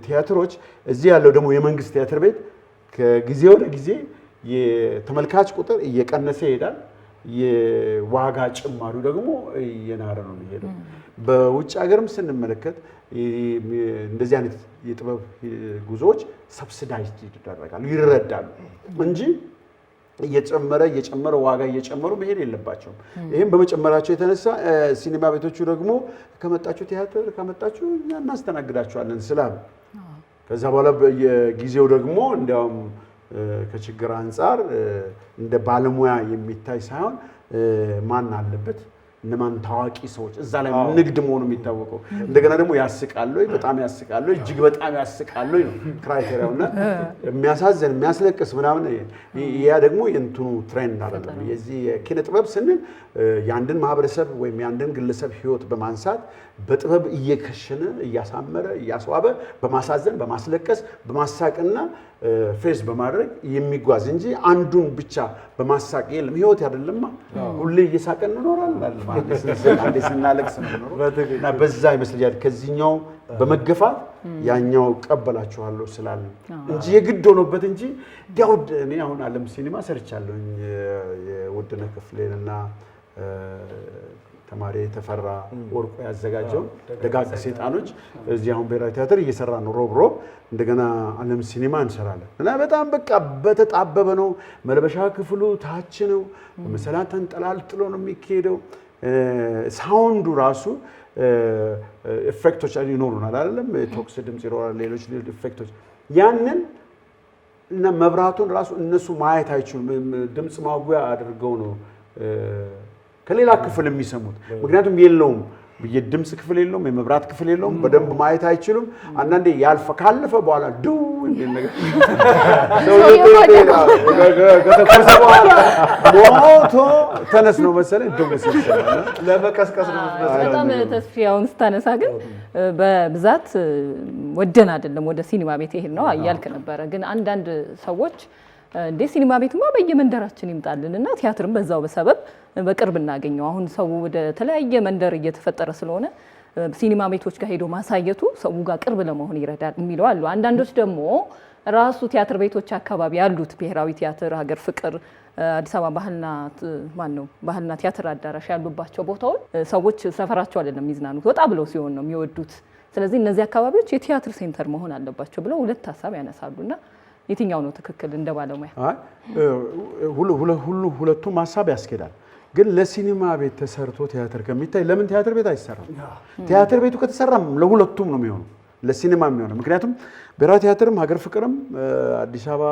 ቲያትሮች እዚህ ያለው ደግሞ የመንግስት ቲያትር ቤት ከጊዜ ወደ ጊዜ የተመልካች ቁጥር እየቀነሰ ይሄዳል። የዋጋ ጭማሪው ደግሞ እየናረ ነው የሚሄደው። በውጭ ሀገርም ስንመለከት እንደዚህ አይነት የጥበብ ጉዞዎች ሰብሲዳይዝድ ይደረጋሉ፣ ይረዳሉ እንጂ እየጨመረ ዋጋ እየጨመሩ መሄድ የለባቸውም። ይህም በመጨመራቸው የተነሳ ሲኒማ ቤቶቹ ደግሞ ከመጣችሁ ቲያትር ከመጣችሁ እኛ እናስተናግዳችኋለን ስላሉ ከዛ በኋላ የጊዜው ደግሞ እንዲያውም ከችግር አንጻር እንደ ባለሙያ የሚታይ ሳይሆን ማን አለበት እነማን ታዋቂ ሰዎች እዛ ላይ ንግድ መሆኑ የሚታወቀው እንደገና ደግሞ ያስቃሉ በጣም ያስቃሉ እጅግ በጣም ያስቃሉ ነው ክራይቴሪያውና የሚያሳዝን የሚያስለቅስ ምናምን ያ ደግሞ የእንትኑ ትሬንድ አይደለም። የዚህ የኪነ ጥበብ ስንል የአንድን ማህበረሰብ ወይም የአንድን ግለሰብ ህይወት በማንሳት በጥበብ እየከሸነ እያሳመረ እያስዋበ በማሳዘን በማስለቀስ በማሳቅና ፌስ በማድረግ የሚጓዝ እንጂ አንዱን ብቻ በማሳቅ የለም። ህይወት አይደለማ ሁሌ እየሳቀን እንኖራለን ማለት አንዴ ስናለቅስ ነው እና በዛ ይመስላል ከዚህኛው በመገፋት ያኛው ቀበላችኋለሁ ስላለ እንጂ የግድ ሆኖበት እንጂ ዳውድ እኔ አሁን ዓለም ሲኒማ ሰርቻለሁ የውድነህ ክፍሌንና ተማሪ የተፈራ ወርቁ ያዘጋጀው ደጋግ ሰይጣኖች እዚህ አሁን ብሔራዊ ቲያትር እየሰራ ነው። ሮብ እንደገና ዓለም ሲኒማ እንሰራለን እና በጣም በቃ በተጣበበ ነው። መልበሻ ክፍሉ ታች ነው። መሰላል ተንጠላልጥሎ ነው የሚካሄደው። ሳውንዱ ራሱ ኢፌክቶች ይኖሩናል አይደለም? ቶክስ ድምጽ ይኖራል፣ ሌሎች ኢፌክቶች ያንን እና መብራቱን ራሱ እነሱ ማየት አይችሉም። ድምጽ ማጉያ አድርገው ነው ከሌላ ክፍል የሚሰሙት። ምክንያቱም የለውም የድምጽ ክፍል የለውም፣ የመብራት ክፍል የለውም። በደንብ ማየት አይችሉም። አንዳንዴ ካለፈ በኋላ ዱ እንደ ነገር ከተኮሰ በኋላ ሞቶ ተነስ ነው መሰለኝ ድምጽ ይሰማል። ለመቀስቀስ ነው መሰለኝ። በጣም ተስፋውን ስታነሳ ግን በብዛት ወደን አይደለም ወደ ሲኒማ ቤት ይሄድ ነው አያልክ ነበረ። ግን አንዳንድ ሰዎች እንደ ሲኒማ ቤትማ በየመንደራችን ይምጣልንና ቲያትርም በዛው በሰበብ በቅርብ እናገኘው። አሁን ሰው ወደ ተለያየ መንደር እየተፈጠረ ስለሆነ ሲኒማ ቤቶች ጋር ሄዶ ማሳየቱ ሰው ጋር ቅርብ ለመሆን ይረዳል የሚለው አሉ። አንዳንዶች ደግሞ ራሱ ቲያትር ቤቶች አካባቢ ያሉት ብሔራዊ ቲያትር፣ ሀገር ፍቅር፣ አዲስ አበባ ባህልና ቲያትር አዳራሽ ያሉባቸው ቦታዎች ሰዎች ሰፈራቸው አይደለም የሚዝናኑት ወጣ ብለው ሲሆን ነው የሚወዱት። ስለዚህ እነዚህ አካባቢዎች የቲያትር ሴንተር መሆን አለባቸው ብለው ሁለት ሀሳብ ያነሳሉና የትኛው ነው ትክክል እንደ ባለሙያ? ሁለቱም ሀሳብ ያስኬዳል። ግን ለሲኒማ ቤት ተሰርቶ ቲያትር ከሚታይ ለምን ቲያትር ቤት አይሰራም? ቲያትር ቤቱ ከተሰራም ለሁለቱም ነው የሚሆነው፣ ለሲኒማ የሚሆነው። ምክንያቱም ብሔራዊ ቲያትርም ሀገር ፍቅርም አዲስ አበባ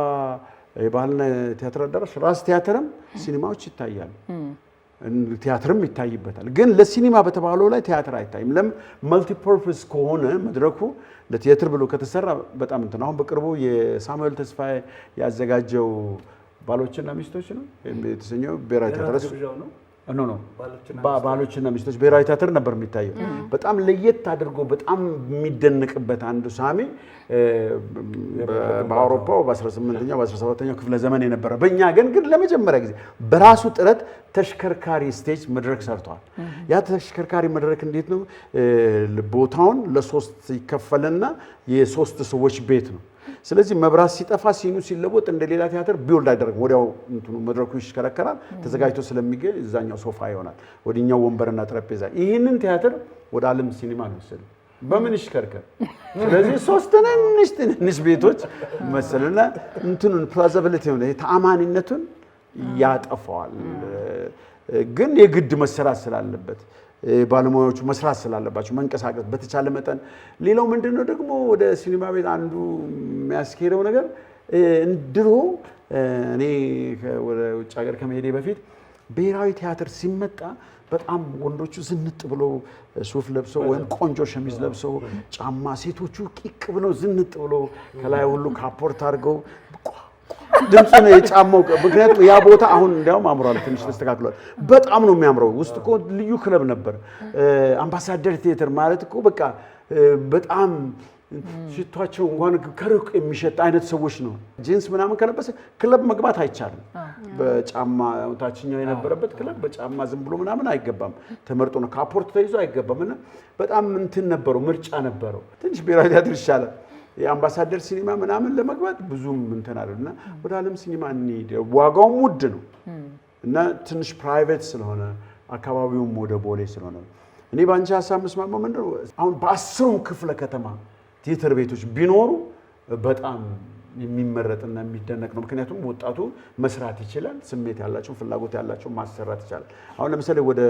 የባህልና ቲያትር አዳራሽ ራስ ቲያትርም ሲኒማዎች ይታያሉ፣ ቲያትርም ይታይበታል። ግን ለሲኒማ በተባለው ላይ ቲያትር አይታይም። ለምን? መልቲፐርፐስ ከሆነ መድረኩ ለቲያትር ብሎ ከተሰራ በጣም እንትን። አሁን በቅርቡ የሳሙኤል ተስፋዬ ያዘጋጀው ባሎችና ሚስቶች ነው የተሰኘው ብሔራዊ ቲያትር ባሎችና ሚስቶች ብሔራዊ ቲያትር ነበር የሚታየው። በጣም ለየት አድርጎ በጣም የሚደነቅበት አንዱ ሳሚ በአውሮፓው በ18ኛው በ17ኛው ክፍለ ዘመን የነበረ በእኛ ግን ለመጀመሪያ ጊዜ በራሱ ጥረት ተሽከርካሪ ስቴጅ መድረክ ሰርቷል። ያ ተሽከርካሪ መድረክ እንዴት ነው? ቦታውን ለሶስት ይከፈልና የሶስት ሰዎች ቤት ነው። ስለዚህ መብራት ሲጠፋ ሲኑ ሲለወጥ እንደሌላ ቲያትር ቢውልድ አይደረግም። ወዲያው እንትኑ መድረኩ ይሽከረከራል። ተዘጋጅቶ ስለሚገኝ እዛኛው ሶፋ ይሆናል፣ ወዲኛው ወንበርና ጠረጴዛ። ይህንን ቲያትር ወደ ዓለም ሲኒማ ነው ወሰደው። በምን ይሽከርከር? ስለዚህ ሶስት ትንንሽ ቤቶች መሰለና እንትኑን ፕላዛቢሊቲ ነው ተአማኒነቱን ያጠፋዋል። ግን የግድ መሰራት ስላለበት ባለሙያዎቹ መስራት ስላለባቸው መንቀሳቀስ በተቻለ መጠን። ሌላው ምንድነው ደግሞ ወደ ሲኒማ ቤት አንዱ የሚያስኬደው ነገር ድሮ እኔ ወደ ውጭ ሀገር ከመሄዴ በፊት ብሔራዊ ቲያትር ሲመጣ በጣም ወንዶቹ ዝንጥ ብለው ሱፍ ለብሰው ወይም ቆንጆ ሸሚዝ ለብሰው ጫማ፣ ሴቶቹ ቂቅ ብለው ዝንጥ ብለው ከላይ ሁሉ ካፖርት አድርገው ድምፁ ነው የጫማው። ምክንያቱም ያ ቦታ አሁን እንዲያውም አምሯል፣ ትንሽ ተስተካክሏል። በጣም ነው የሚያምረው። ውስጥ እኮ ልዩ ክለብ ነበር። አምባሳደር ቲያትር ማለት እኮ በቃ በጣም ሽቷቸው እንኳን ከሩቅ የሚሸጥ አይነት ሰዎች ነው። ጂንስ ምናምን ከለበሰ ክለብ መግባት አይቻልም። በጫማ ታችኛው የነበረበት ክለብ በጫማ ዝም ብሎ ምናምን አይገባም። ተመርጦ ነው ካፖርት ተይዞ አይገባም። እና በጣም እንትን ነበረው፣ ምርጫ ነበረው። ትንሽ ብሔራዊ ቲያትር ይሻላል። የአምባሳደር ሲኒማ ምናምን ለመግባት ብዙም እንትን አይደልና ወደ ዓለም ሲኒማ እንሂድ። ዋጋውም ውድ ነው እና ትንሽ ፕራይቬት ስለሆነ አካባቢውም ወደ ቦሌ ስለሆነ እኔ ባንቺ ሀሳብ መስማማው ምንድነው አሁን በ10ም ክፍለ ከተማ ቲያትር ቤቶች ቢኖሩ በጣም የሚመረጥና የሚደነቅ ነው። ምክንያቱም ወጣቱ መስራት ይችላል፣ ስሜት ያላቸው ፍላጎት ያላቸው ማሰራት ይችላል። አሁን ለምሳሌ ወደ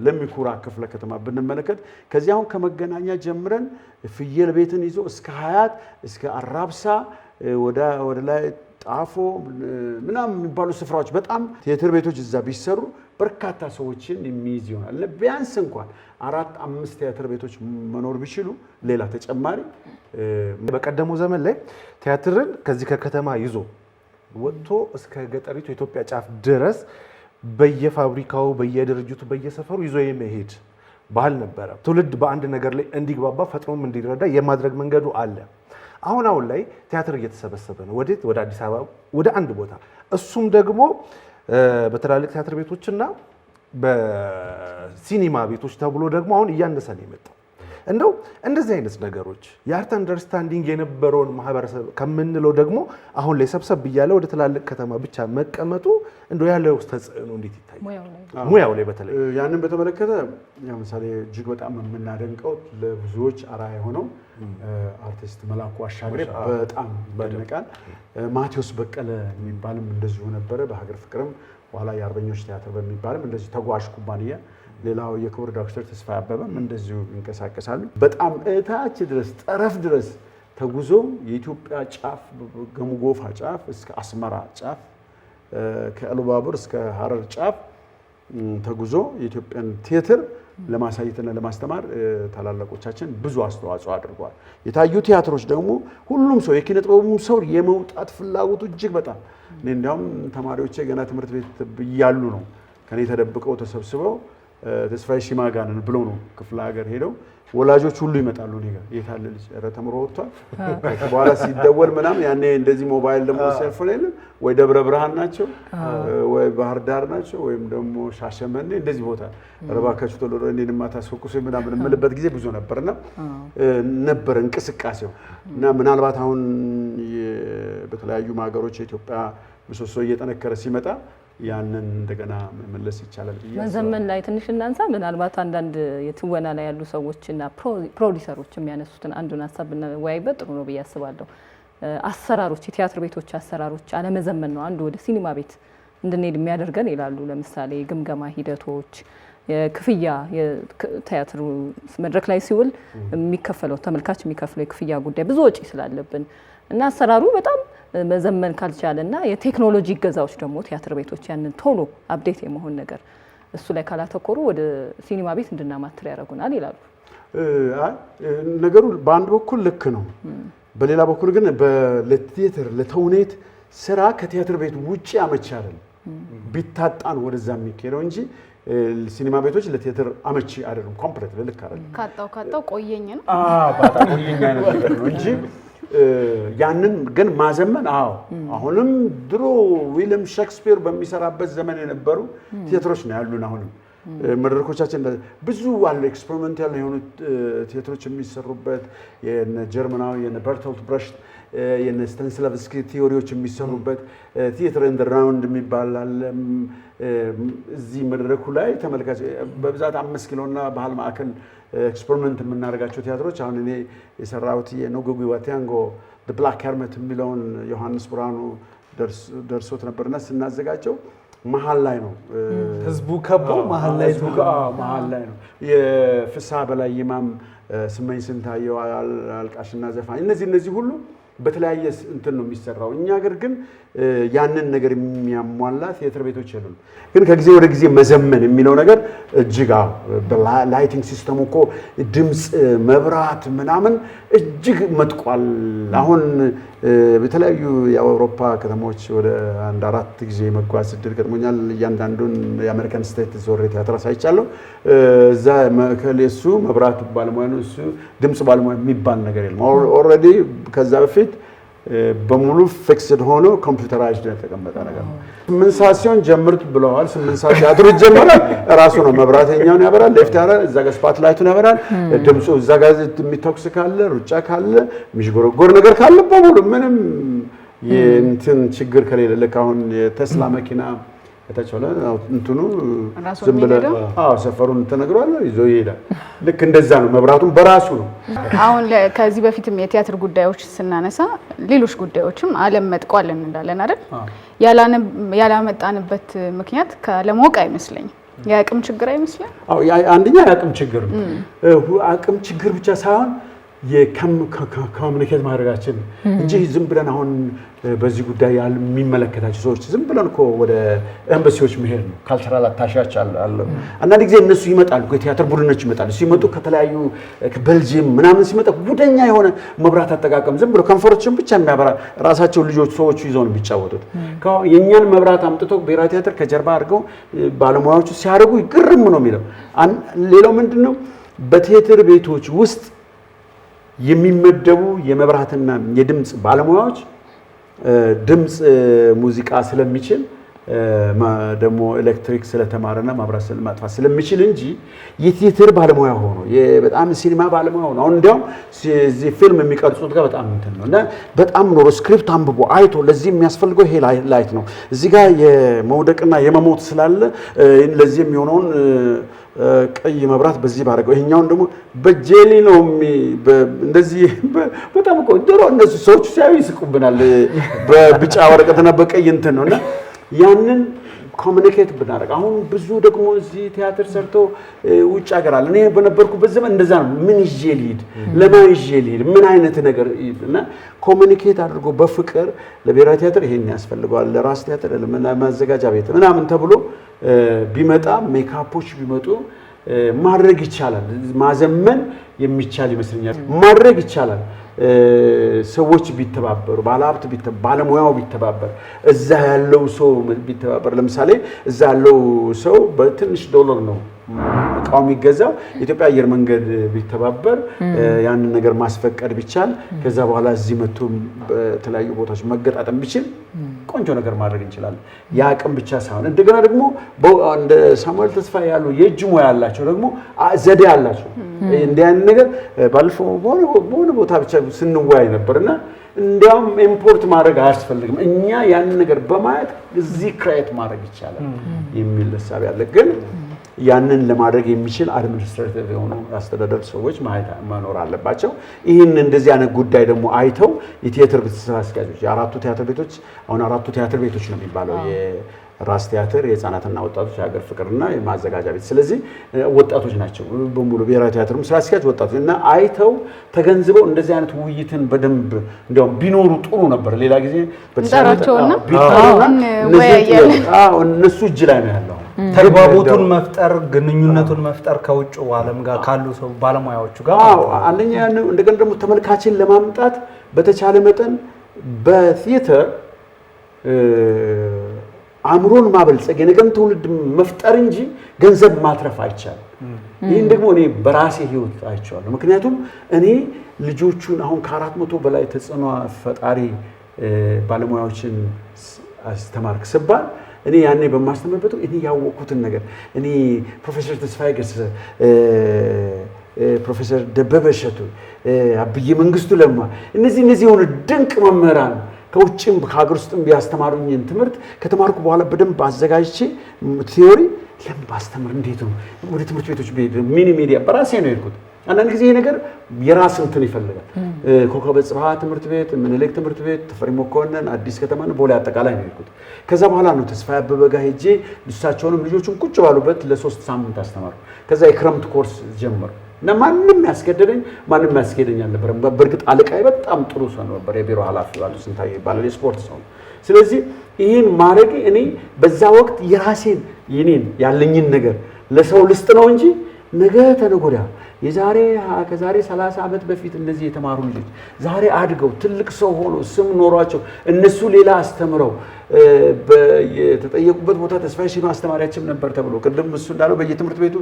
ለሚኩራ ክፍለ ከተማ ብንመለከት ከዚህ አሁን ከመገናኛ ጀምረን ፍየል ቤትን ይዞ እስከ ሀያት እስከ አራብሳ ወደ ላይ ጣፎ ምናምን የሚባሉ ስፍራዎች በጣም ቲያትር ቤቶች እዛ ቢሰሩ በርካታ ሰዎችን የሚይዝ ይሆናል። ቢያንስ እንኳን 4-5 ቲያትር ቤቶች መኖር ቢችሉ ሌላ ተጨማሪ በቀደሙ ዘመን ላይ ቲያትርን ከዚህ ከከተማ ይዞ ወጥቶ እስከ ገጠሪቱ ኢትዮጵያ ጫፍ ድረስ በየፋብሪካው በየድርጅቱ በየሰፈሩ ይዞ የመሄድ ባህል ነበረ። ትውልድ በአንድ ነገር ላይ እንዲግባባ ፈጥኖም እንዲረዳ የማድረግ መንገዱ አለ። አሁን ላይ ቲያትር እየተሰበሰበ ነው። ወደ አዲስ አበባ ወደ አንድ ቦታ፣ እሱም ደግሞ በትላልቅ ቲያትር ቤቶችና በሲኒማ ቤቶች ተብሎ ደግሞ አሁን እያነሰ ነው የመጣው። እንደው እንደዚህ አይነት ነገሮች የአርት አንደርስታንዲንግ የነበረውን ማህበረሰብ ከምንለው ደግሞ አሁን ላይ ሰብሰብ እያለ ወደ ትላልቅ ከተማ ብቻ መቀመጡ እንደው ያለው ተጽዕኖ እንዴት ይታያል? ሙያው ላይ በተለይ ያንን በተመለከተ ለምሳሌ እጅግ በጣም የምናደንቀው ለብዙዎች አርአያ የሆነው አርቲስት መላኩ አሻግሬ በጣም ይደነቃል። ማቴዎስ በቀለ የሚባልም እንደዚሁ ነበረ። በሀገር ፍቅርም በኋላ የአርበኞች ቲያትር በሚባልም እንደዚሁ ተጓዥ ኩባንያ። ሌላው የክቡር ዶክተር ተስፋዬ አበበም እንደዚሁ ይንቀሳቀሳሉ። በጣም እታች ድረስ ጠረፍ ድረስ ተጉዞ የኢትዮጵያ ጫፍ ገሙጎፋ ጫፍ እስከ አስመራ ጫፍ ከኢሉባቡር እስከ ሀረር ጫፍ ተጉዞ የኢትዮጵያን ቲያትር ለማሳየትና ለማስተማር ታላላቆቻችን ብዙ አስተዋጽኦ አድርገዋል። የታዩ ቲያትሮች ደግሞ ሁሉም ሰው የኪነ ጥበቡም ሰው የመውጣት ፍላጎቱ እጅግ በጣም እኔ እንዲያውም ተማሪዎቼ ገና ትምህርት ቤት እያሉ ነው ከኔ ተደብቀው ተሰብስበው ተስፋዬ ሲማጋንን ብለው ነው ክፍለ ሀገር ሄደው ወላጆች ሁሉ ይመጣሉ። እኔ ጋር የታለ ልጅ ኧረ ተምሮ ወጥቷል። በኋላ ሲደወል ምናምን ያኔ እንደዚህ ሞባይል ደግሞ ሴልፎን የለም ወይ ደብረ ብርሃን ናቸው ወይ ባህር ዳር ናቸው ወይም ደግሞ ሻሸመኔ እንደዚህ ቦታ እባካችሁ ቶሎ እኔንም አታስፈቁሱ ምናምን የምልበት ጊዜ ብዙ ነበርና ነበር እንቅስቃሴው እና ምናልባት አሁን በተለያዩ ሀገሮች የኢትዮጵያ ምሰሶ እየጠነከረ ሲመጣ ያንን እንደገና መመለስ ይቻላል ብዬ መዘመን ላይ ትንሽ እናንሳ። ምናልባት አንዳንድ የትወና ላይ ያሉ ሰዎችና ፕሮዲሰሮች የሚያነሱትን አንዱን ሀሳብ ብንወያይበት ጥሩ ነው ብዬ አስባለሁ። አሰራሮች፣ የቲያትር ቤቶች አሰራሮች አለመዘመን ነው አንዱ ወደ ሲኒማ ቤት እንድንሄድ የሚያደርገን ይላሉ። ለምሳሌ ግምገማ ሂደቶች፣ የክፍያ የቲያትሩ መድረክ ላይ ሲውል የሚከፈለው ተመልካች የሚከፍለው የክፍያ ጉዳይ ብዙ ወጪ ስላለብን እና አሰራሩ በጣም መዘመን ካልቻለና የቴክኖሎጂ እገዛዎች ደግሞ ቲያትር ቤቶች ያንን ቶሎ አፕዴት የመሆን ነገር እሱ ላይ ካላተኮሩ ወደ ሲኒማ ቤት እንድናማትር ያደርጉናል ይላሉ። ነገሩ በአንድ በኩል ልክ ነው። በሌላ በኩል ግን ለቲያትር ለተውኔት ስራ ከቲያትር ቤት ውጪ አመቺ አይደለም። ቢታጣን ወደዛ የሚካሄደው እንጂ ሲኒማ ቤቶች ለቲያትር አመቺ አይደሉም። ኮምፕሊት ልክ አይደለም። ካጣው ቆየኝ ነው ባጣ ቆየኝ አይነት ነው እንጂ ያንን ግን ማዘመን አሁንም ድሮ ዊሊያም ሼክስፒር በሚሰራበት ዘመን የነበሩ ቲያትሮች ነው ያሉን። አሁንም መድረኮቻችን ብዙ አለ ኤክስፐሪመንታል የሆኑ ቲያትሮች የሚሰሩበት የነ ጀርመናዊ የነ በርቶልት ብሬሽት የነ ስታኒስላቭስኪ ቲዮሪዎች የሚሰሩበት ቲያትር ኢን ዘ ራውንድ የሚባል አለ። እዚህ መድረኩ ላይ ተመልካች በብዛት 5 ኪሎና ባህል ማዕከል ኤክስፐሪመንት የምናደርጋቸው ቲያትሮች አሁን እኔ የሰራሁት የኖጎጉ ዋቲያንጎ ዘ ብላክ ሄርሜት የሚለውን ዮሐንስ ብርሃኑ ደርሶት ነበርና ስናዘጋጀው መሀል ላይ ነው ህዝቡ ከቦ መሀል ላይ ነው የፍስሐ በላይ ይማም ስመኝ ስንታየው አልቃሽና ዘፋኝ እነዚህ ሁሉ በተለያየ እንትን ነው የሚሰራው። እኛ ሀገር ግን ያንን ነገር የሚያሟላ ቲያትር ቤቶች የሉም። ግን ከጊዜ ወደ ጊዜ መዘመን የሚለው ነገር እጅግ በላይቲንግ ሲስተሙ እኮ ድምፅ፣ መብራት ምናምን እጅግ መጥቋል። አሁን በተለያዩ የአውሮፓ ከተሞች ወደ 1-4 ጊዜ መጓዝ እድል ገጥሞኛል። እያንዳንዱን የአሜሪካን ስቴት ዞሬ ቲያትር አሳይቻለሁ። እዛ እሱ መብራት ባለሙያ ነው፣ እሱ ድምጽ ባለሙያ የሚባል ነገር የለም። ኦልሬዲ ከዛ በፊት በሙሉ ፊክስድ ሆኖ ኮምፒውተራይዝድ የተቀመጠ ነገር ነው። 8 ሰዓት ሲሆን ጀምርት ብለዋል። 8 ሰዓት ቲያትሩ ይጀምራል። ራሱ ነው መብራተኛውን ያበራል፣ ሌፍት ያበራል፣ እዛ ጋር ስፓት ላይቱን ያበራል። ድምፁ እዛ ጋር የሚተኩስ ካለ ሩጫ ካለ የሚሽጎረጎር ነገር ካለ በሙሉ ምንም የእንትን ችግር ከሌለ ልክ አሁን የቴስላ መኪና ከተቻለ እንትኑ ዝም ብለህ ሰፈሩን ተነግሯል ይዞ ይሄዳል። ልክ እንደዛ ነው። መብራቱን በራሱ ነው። አሁን ከዚህ በፊትም የቲያትር ጉዳዮች ስናነሳ ሌሎች ጉዳዮችም ዓለም መጥቋል እንዳለን አይደል? ያላመጣንበት ምክንያት ካለማወቅ አይመስለኝም። የአቅም ችግር አይመስልም? አዎ አንደኛ የአቅም ችግር ነው። አቅም ችግር ብቻ ሳይሆን የኮሙኒኬት ማድረጋችን እንጂ ዝም ብለን አሁን በዚህ ጉዳይ የሚመለከታቸው ሰዎች ዝም ብለን እኮ ወደ ኤምባሲዎች መሄድ ነው። ካልቸራል አታሻች አለ። አንዳንድ ጊዜ እነሱ ይመጣሉ፣ የቲያትር ቡድኖች ይመጣሉ። ሲመጡ ከተለያዩ ቤልጂየም ምናምን ሲመጣ ጉደኛ የሆነ መብራት አጠቃቀም ዝም ብሎ ከንፈሮችን ብቻ የሚያበራ ራሳቸው ልጆች ሰዎቹ ይዘው ነው የሚጫወቱት። የእኛን መብራት አምጥቶ ብሔራዊ ቲያትር ከጀርባ አድርገው ባለሙያዎቹ ሲያደርጉ ግርም ነው የሚለው። ሌላው ምንድነው በቲያትር ቤቶች ውስጥ የሚመደቡ የመብራትና የድምጽ ባለሙያዎች ድምጽ ሙዚቃ ስለሚችል ደግሞ ኤሌክትሪክ ስለተማረና ማብራት ስለማጥፋት ስለሚችል እንጂ የቲያትር ባለሙያ ሆኖ በጣም ሲኒማ ባለሙያ ሆኖ አሁን እንዲያውም እዚህ ፊልም የሚቀርጹት ጋር በጣም እንትን ነው እና በጣም ኖሮ ስክሪፕት አንብቦ አይቶ ለዚህ የሚያስፈልገው ይሄ ላይት ነው፣ እዚህ ጋር የመውደቅና የመሞት ስላለ ለዚህ የሚሆነውን ቀይ መብራት በዚህ ባደረገው ይሄኛውን ደግሞ በጄሊ ነው እንደዚህ በጣም እኮ ድሮ እነሱ ሰዎች ሲያዩ ይስቁብናል። በቢጫ ወረቀትና በቀይ እንትን ነውና ያንን ኮሙኒኬት ብናደርግ አሁን ብዙ ደግሞ እዚህ ቲያትር ሰርቶ ውጭ ሀገር አለ። እኔ በነበርኩበት ዘመን እንደዛ ነው። ምን ይዤ ልሂድ፣ ለማን ይዤ ልሂድ፣ ምን አይነት ነገር እና ኮሙኒኬት አድርጎ በፍቅር ለብሔራዊ ቲያትር ይሄን ያስፈልገዋል፣ ለራስ ቲያትር ለማዘጋጃ ቤት ምናምን ተብሎ ቢመጣ ሜካፖች ቢመጡ ማድረግ ይቻላል። ማዘመን የሚቻል ይመስለኛል። ማድረግ ይቻላል። ሰዎች ቢተባበሩ፣ ባለሀብት ባለሙያው ቢተባበር፣ እዛ ያለው ሰው ቢተባበር። ለምሳሌ እዛ ያለው ሰው በትንሽ ዶላር ነው እቃው የሚገዛው። የኢትዮጵያ አየር መንገድ ቢተባበር ያንን ነገር ማስፈቀድ ቢቻል፣ ከዛ በኋላ እዚህ መጥቶ በተለያዩ ቦታዎች መገጣጠም ቢችል ቆንጆ ነገር ማድረግ እንችላለን። የአቅም ብቻ ሳይሆን እንደገና ደግሞ እንደ ሳሙኤል ተስፋ ያሉ የእጅ ሙያ ያላቸው ደግሞ ዘዴ ያላቸው እንዲህ አይነት ነገር ባለፈው በሆነ ቦታ ብቻ ስንወያይ ነበርና እንዲያውም ኢምፖርት ማድረግ አያስፈልግም፣ እኛ ያንን ነገር በማየት እዚህ ክሬት ማድረግ ይቻላል የሚል ሀሳብ ያለ ግን ያንን ለማድረግ የሚችል አድሚኒስትሬቲቭ የሆኑ አስተዳደር ሰዎች መኖር አለባቸው። ይህን እንደዚህ አይነት ጉዳይ ደግሞ አይተው የቲያትር ቤት ስራ አስኪያጆች የአራቱ ቲያትር ቤቶች አሁን አራቱ ቲያትር ቤቶች ነው የሚባለው የራስ ቲያትር፣ የህፃናትና ወጣቶች፣ የሀገር ፍቅርና የማዘጋጃ ቤት። ስለዚህ ወጣቶች ናቸው በሙሉ ብሔራዊ ቲያትርም ስራ አስኪያጅ ወጣቶች እና አይተው ተገንዝበው እንደዚህ አይነት ውይይትን በደንብ እንዲያውም ቢኖሩ ጥሩ ነበር። ሌላ ጊዜ እንጠራቸውና እነሱ እጅ ላይ ነው ያለው። ተግባቦቱን መፍጠር፣ ግንኙነቱን መፍጠር ከውጭ ዓለም ጋር ካሉ ሰው ባለሙያዎቹ ጋር አንደኛ እንደገና ደግሞ ተመልካችን ለማምጣት በተቻለ መጠን በቲያትር አእምሮን ማበልጸግ የነገን ትውልድ መፍጠር እንጂ ገንዘብ ማትረፍ አይቻልም። ይህን ደግሞ እኔ በራሴ ህይወት አይቻለሁ። ምክንያቱም እኔ ልጆቹን አሁን ከ400 በላይ ተጽዕኖ ፈጣሪ ባለሙያዎችን አስተማርክ ስባል እኔ ያኔ በማስተምርበት እኔ ያወቅኩትን ነገር እኔ ፕሮፌሰር ተስፋዬ ገሰሰ፣ ፕሮፌሰር ደበበ እሸቱ፣ አብይ መንግስቱ ለማ እነዚህ የሆኑ ድንቅ መምህራን ከውጭም ከሀገር ውስጥም ቢያስተማሩኝን ትምህርት ከተማርኩ በኋላ በደንብ አዘጋጅቼ ቲዮሪ ለምን ባስተምር እንዴት ነው ወደ ትምህርት ቤቶች ብሄድ ሚኒ ሚዲያ በራሴ ነው የሄድኩት። አንዳንድ ጊዜ ነገር የራስ እንትን ይፈልጋል። ኮከበ ጽባህ ትምህርት ቤት፣ ምኒልክ ትምህርት ቤት፣ ተፈሪ መኮንን፣ አዲስ ከተማን ቦሌ አጠቃላይ ነው የሄድኩት። ከዛ በኋላ ነው ተስፋዬ አበበ ጋር ሄጄ እሳቸውንም ልጆቹን ቁጭ ባሉበት ለ3 ሳምንት አስተማርኩ። ከዛ የክረምት ኮርስ ጀመሩ እና ማንም ያስገደደኝ ማንም ያስገደኝ አልነበረም። በእርግጥ አለቃዬ በጣም ጥሩ ሰው ነበር። የቢሮ ኃላፊ ባሉ ስንታየ ይባላል፣ የስፖርት ሰው። ስለዚህ ይህን ማድረግ እኔ በዛ ወቅት የራሴን የኔን ያለኝን ነገር ለሰው ልስጥ ነው እንጂ ነገ ተነገ ወዲያ ከዛሬ 30 ዓመት በፊት እንደዚህ የተማሩ ልጆች ዛሬ አድገው ትልቅ ሰው ሆኖ ስም ኖሯቸው እነሱ ሌላ አስተምረው የተጠየቁበት ቦታ ተስፋዬ ሲኖ አስተማሪያችን ነበር ተብሎ ቅድም እሱ እንዳለው በየትምህርት ቤቱ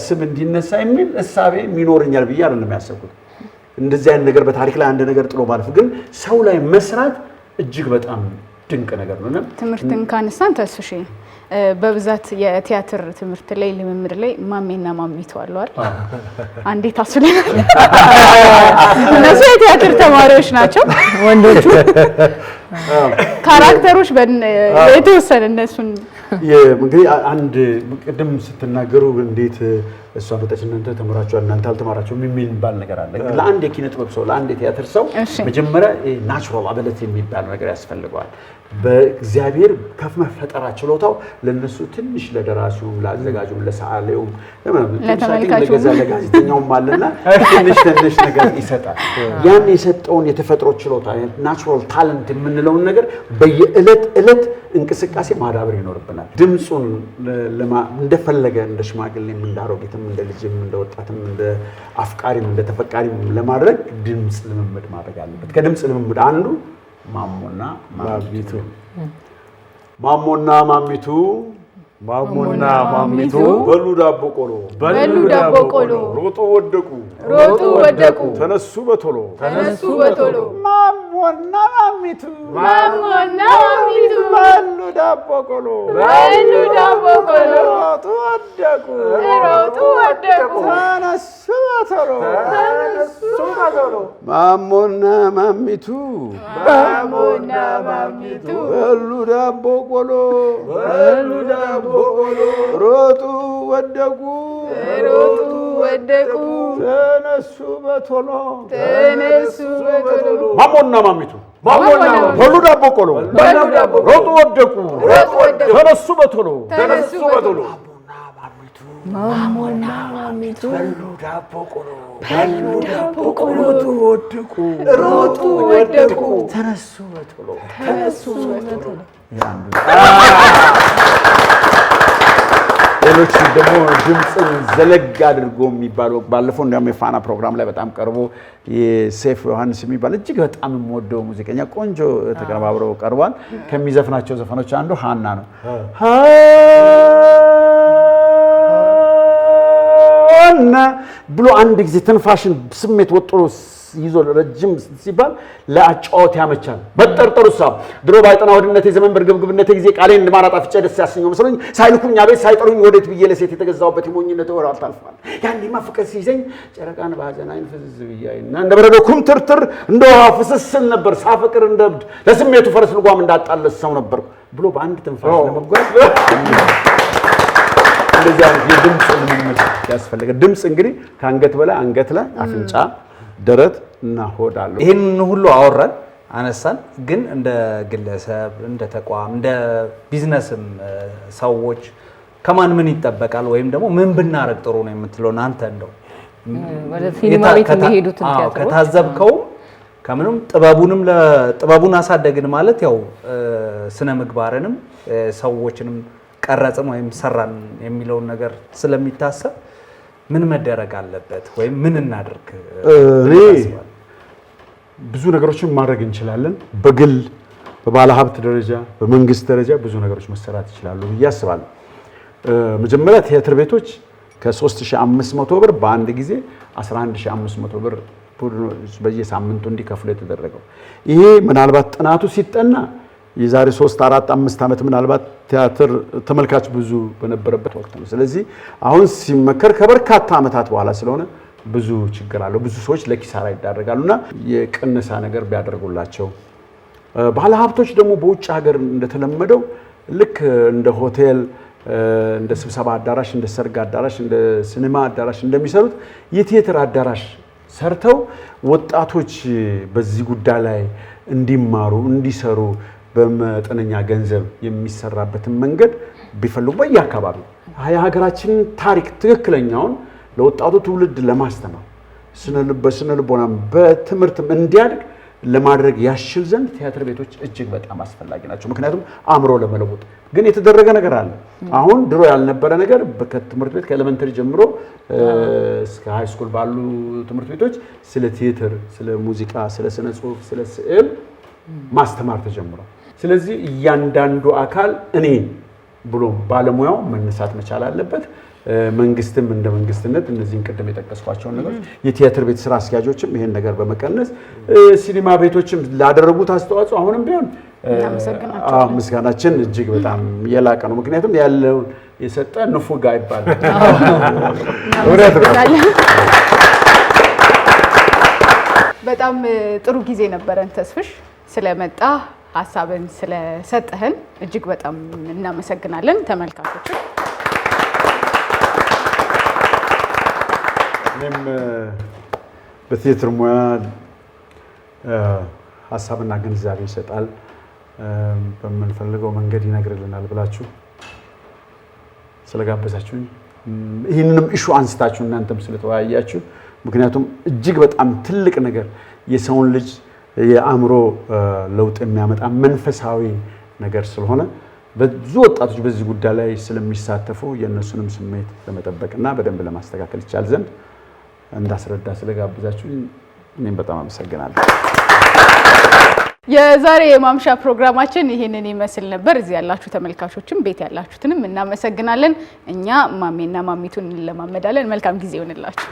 ስም እንዲነሳ የሚል እሳቤ ይኖርኛል ብዬ አይደለም ያሰብኩት። እንደዚህ አይነት ነገር በታሪክ ላይ አንድ ነገር ጥሎ ማለፍ ግን ሰው ላይ መስራት እጅግ በጣም ድንቅ ነገር ነው። ትምህርትን ካነሳን ተስፍሽ በብዛት የቲያትር ትምህርት ላይ ልምምድ ላይ ማሜና ማሚቱ አለዋል። አንዴ ታስብለናል። እነሱ የቲያትር ተማሪዎች ናቸው ወንዶቹ ካራክተሮች የተወሰነ እነሱን እንግዲህ አንድ ቅድም ስትናገሩ እንዴት እሷ በጣም እናንተ ተማራችኋል እናንተ አልተማራችሁም የሚባል ነገር አለ። ለአንድ የኪነ ጥበብ ሰው ለአንድ የቲያትር ሰው መጀመሪያ ናቹራል አቢሊቲ የሚባል ነገር ያስፈልገዋል። በእግዚአብሔር ከፍ መፈጠራ ችሎታው ለነሱ ትንሽ ለደራሲውም ለአዘጋጁም ለሰዓሊውም ለጋዜጠኛውም አለና ትንሽ ነገር ይሰጣል። ያን የሰጠውን የተፈጥሮ ችሎታ ናቹራል ታለንት የምንለውን ነገር በየዕለት እንቅስቃሴ ማዳበር ይኖርብናል። ድምጹን እንደፈለገ እንደ ሽማግሌም እንደ አሮጊትም እንደ ልጅም እንደ ወጣትም እንደ አፍቃሪም እንደ ተፈቃሪም ለማድረግ ድምጽ ልምምድ ማድረግ አለበት። ከድምጽ ልምምድ አንዱ ማሞና ማሚቱ በሉ ዳቦ ቆሎ ሮጡ ወደቁ ተነሱ በቶሎ ማሞና ማሚቱ በሉ ዳቦ ቆሎ ሮጡ ወደቁ ተነሱ በቶሎ ማሞና ማሚቱ በሉ ዳቦ ቆሎ ሮጡ ወደቁ ተነሱ በቶሎ ማሞና ማሚቱ በሉ ዳቦ ቆሎ ሮጡ ወደቁ ተነሱ በቶሎ ማሞና ማሚቱ በሉ ዳቦ ቆሎ ሮጡ ወደቁ ተነሱ በቶሎ ሌሎች ደግሞ ድምፅን ዘለግ አድርጎ የሚባለው ባለፈው እንዲያውም የፋና ፕሮግራም ላይ በጣም ቀርቦ የሴፍ ዮሐንስ የሚባል እጅግ በጣም የምወደው ሙዚቀኛ ቆንጆ ተቀነባብረው ቀርቧል። ከሚዘፍናቸው ዘፈኖች አንዱ ሃና ነው። ሃና ብሎ አንድ ጊዜ ትንፋሽን ስሜት ወጥሮ ይዞ ረጅም ሲባል ለአጫወት ያመቻል። በጠርጠሩ ሳብ ድሮ ባይጠና ወድነቴ ዘመን በርግብግብነቴ ጊዜ ቃሌን እንደማራጣ ፍጨ ደስ ያሰኘው መስሎኝ ሳይልኩኝ አቤት ሳይጠሩኝ ወዴት ብዬ ለሴት የተገዛውበት የሞኝነት ወራት ታልፋል። ያኔማ ፍቅር ሲይዘኝ ጨረቃን ባዘን አይን ፍዝዝ ብያይና እንደ በረዶ ኩምትርትር እንደ ውሃ ፍስስል ነበር ሳፈቅር እንደብድ ለስሜቱ ፈረስ ልጓም እንዳጣለስ ሰው ነበር ብሎ በአንድ ትንፋሽ ለመጓዝ እንደዚህ አይነት የድምጽ ልምምድ ያስፈልጋል። ድምጽ እንግዲህ ከአንገት በላይ አንገት ላይ አፍንጫ ደረት እና ሆድ አለው። ይሄን ሁሉ አወራን አነሳን። ግን እንደ ግለሰብ እንደ ተቋም እንደ ቢዝነስም ሰዎች ከማን ምን ይጠበቃል ወይም ደግሞ ምን ብናረግ ጥሩ ነው የምትለው አንተ እንደው ወደ ሲኒማ ቤት የሚሄዱት ቲያትሮች ከታዘብከው ከምንም ጥበቡን አሳደግን ማለት ያው ስነ ምግባርንም ሰዎችንም ቀረጽን ወይም ሰራን የሚለውን ነገር ስለሚታሰብ ምን መደረግ አለበት ወይም ምን እናድርግ? ብዙ ነገሮችን ማድረግ እንችላለን። በግል በባለ ሀብት ደረጃ በመንግስት ደረጃ ብዙ ነገሮች መሰራት ይችላሉ ብዬ አስባለሁ። መጀመሪያ ቲያትር ቤቶች ከ3500 ብር በአንድ ጊዜ 11500 ብር በየሳምንቱ እንዲከፍሉ የተደረገው ይሄ ምናልባት ጥናቱ ሲጠና የዛሬ 3 4 5 ዓመት ምናልባት ቲያትር ተመልካች ብዙ በነበረበት ወቅት ነው። ስለዚህ አሁን ሲመከር ከበርካታ ዓመታት በኋላ ስለሆነ ብዙ ችግር አለው። ብዙ ሰዎች ለኪሳራ ይዳረጋሉና የቅነሳ ነገር ቢያደርጉላቸው። ባለሀብቶች ደግሞ በውጭ ሀገር እንደተለመደው ልክ እንደ ሆቴል፣ እንደ ስብሰባ አዳራሽ፣ እንደ ሰርግ አዳራሽ፣ እንደ ሲኒማ አዳራሽ እንደሚሰሩት የቲያትር አዳራሽ ሰርተው ወጣቶች በዚህ ጉዳይ ላይ እንዲማሩ እንዲሰሩ በመጠነኛ ገንዘብ የሚሰራበትን መንገድ ቢፈልጉ በየአካባቢው የሀገራችን ታሪክ ትክክለኛውን ለወጣቱ ትውልድ ለማስተማር ስነ ልቦናም በትምህርትም እንዲያድግ ለማድረግ ያስችል ዘንድ ቲያትር ቤቶች እጅግ በጣም አስፈላጊ ናቸው። ምክንያቱም አእምሮ ለመለወጥ ግን የተደረገ ነገር አለ። አሁን ድሮ ያልነበረ ነገር ከትምህርት ቤት ከኤሌመንተሪ ጀምሮ እስከ ሃይ ስኩል ባሉ ትምህርት ቤቶች ስለ ቲያትር፣ ስለ ሙዚቃ፣ ስለ ስነ ጽሁፍ፣ ስለ ስዕል ማስተማር ተጀምሯል። ስለዚህ እያንዳንዱ አካል እኔ ብሎ ባለሙያው መነሳት መቻል አለበት። መንግስትም እንደ መንግስትነት እነዚህን ቅድም የጠቀስኳቸውን ነገሮች የቲያትር ቤት ስራ አስኪያጆችም ይሄን ነገር በመቀነስ ሲኒማ ቤቶችም ላደረጉት አስተዋጽኦ አሁንም ቢሆን ምስጋናችን እጅግ በጣም የላቀ ነው። ምክንያቱም ያለውን የሰጠ ንፉግ አይባልም። በጣም ጥሩ ጊዜ ነበረን ተስፍሽ። ስለመጣ ሀሳብን ስለሰጠህን እጅግ በጣም እናመሰግናለን። ተመልካቾች እኔም በቲያትር ሙያ ሀሳብና ግንዛቤ ይሰጣል፣ በምንፈልገው መንገድ ይነግርልናል ብላችሁ ስለጋበዛችሁኝ ይህንንም ኢሹ አንስታችሁ እናንተም ስለተወያያችሁ፣ ምክንያቱም እጅግ በጣም ትልቅ ነገር የሰውን ልጅ የአእምሮ ለውጥ የሚያመጣ መንፈሳዊ ነገር ስለሆነ ብዙ ወጣቶች በዚህ ጉዳይ ላይ ስለሚሳተፉ የእነሱንም ስሜት ለመጠበቅና በደንብ ለማስተካከል ይቻል ዘንድ እንዳስረዳ ስለጋበዛችሁ እኔም በጣም አመሰግናለሁ። የዛሬ የማምሻ ፕሮግራማችን ይሄንን ይመስል ነበር። እዚህ ያላችሁ ተመልካቾችም ቤት ያላችሁትንም እናመሰግናለን። እኛ ማሜና ማሚቱን እንለማመዳለን። መልካም ጊዜ ይሆንላችሁ።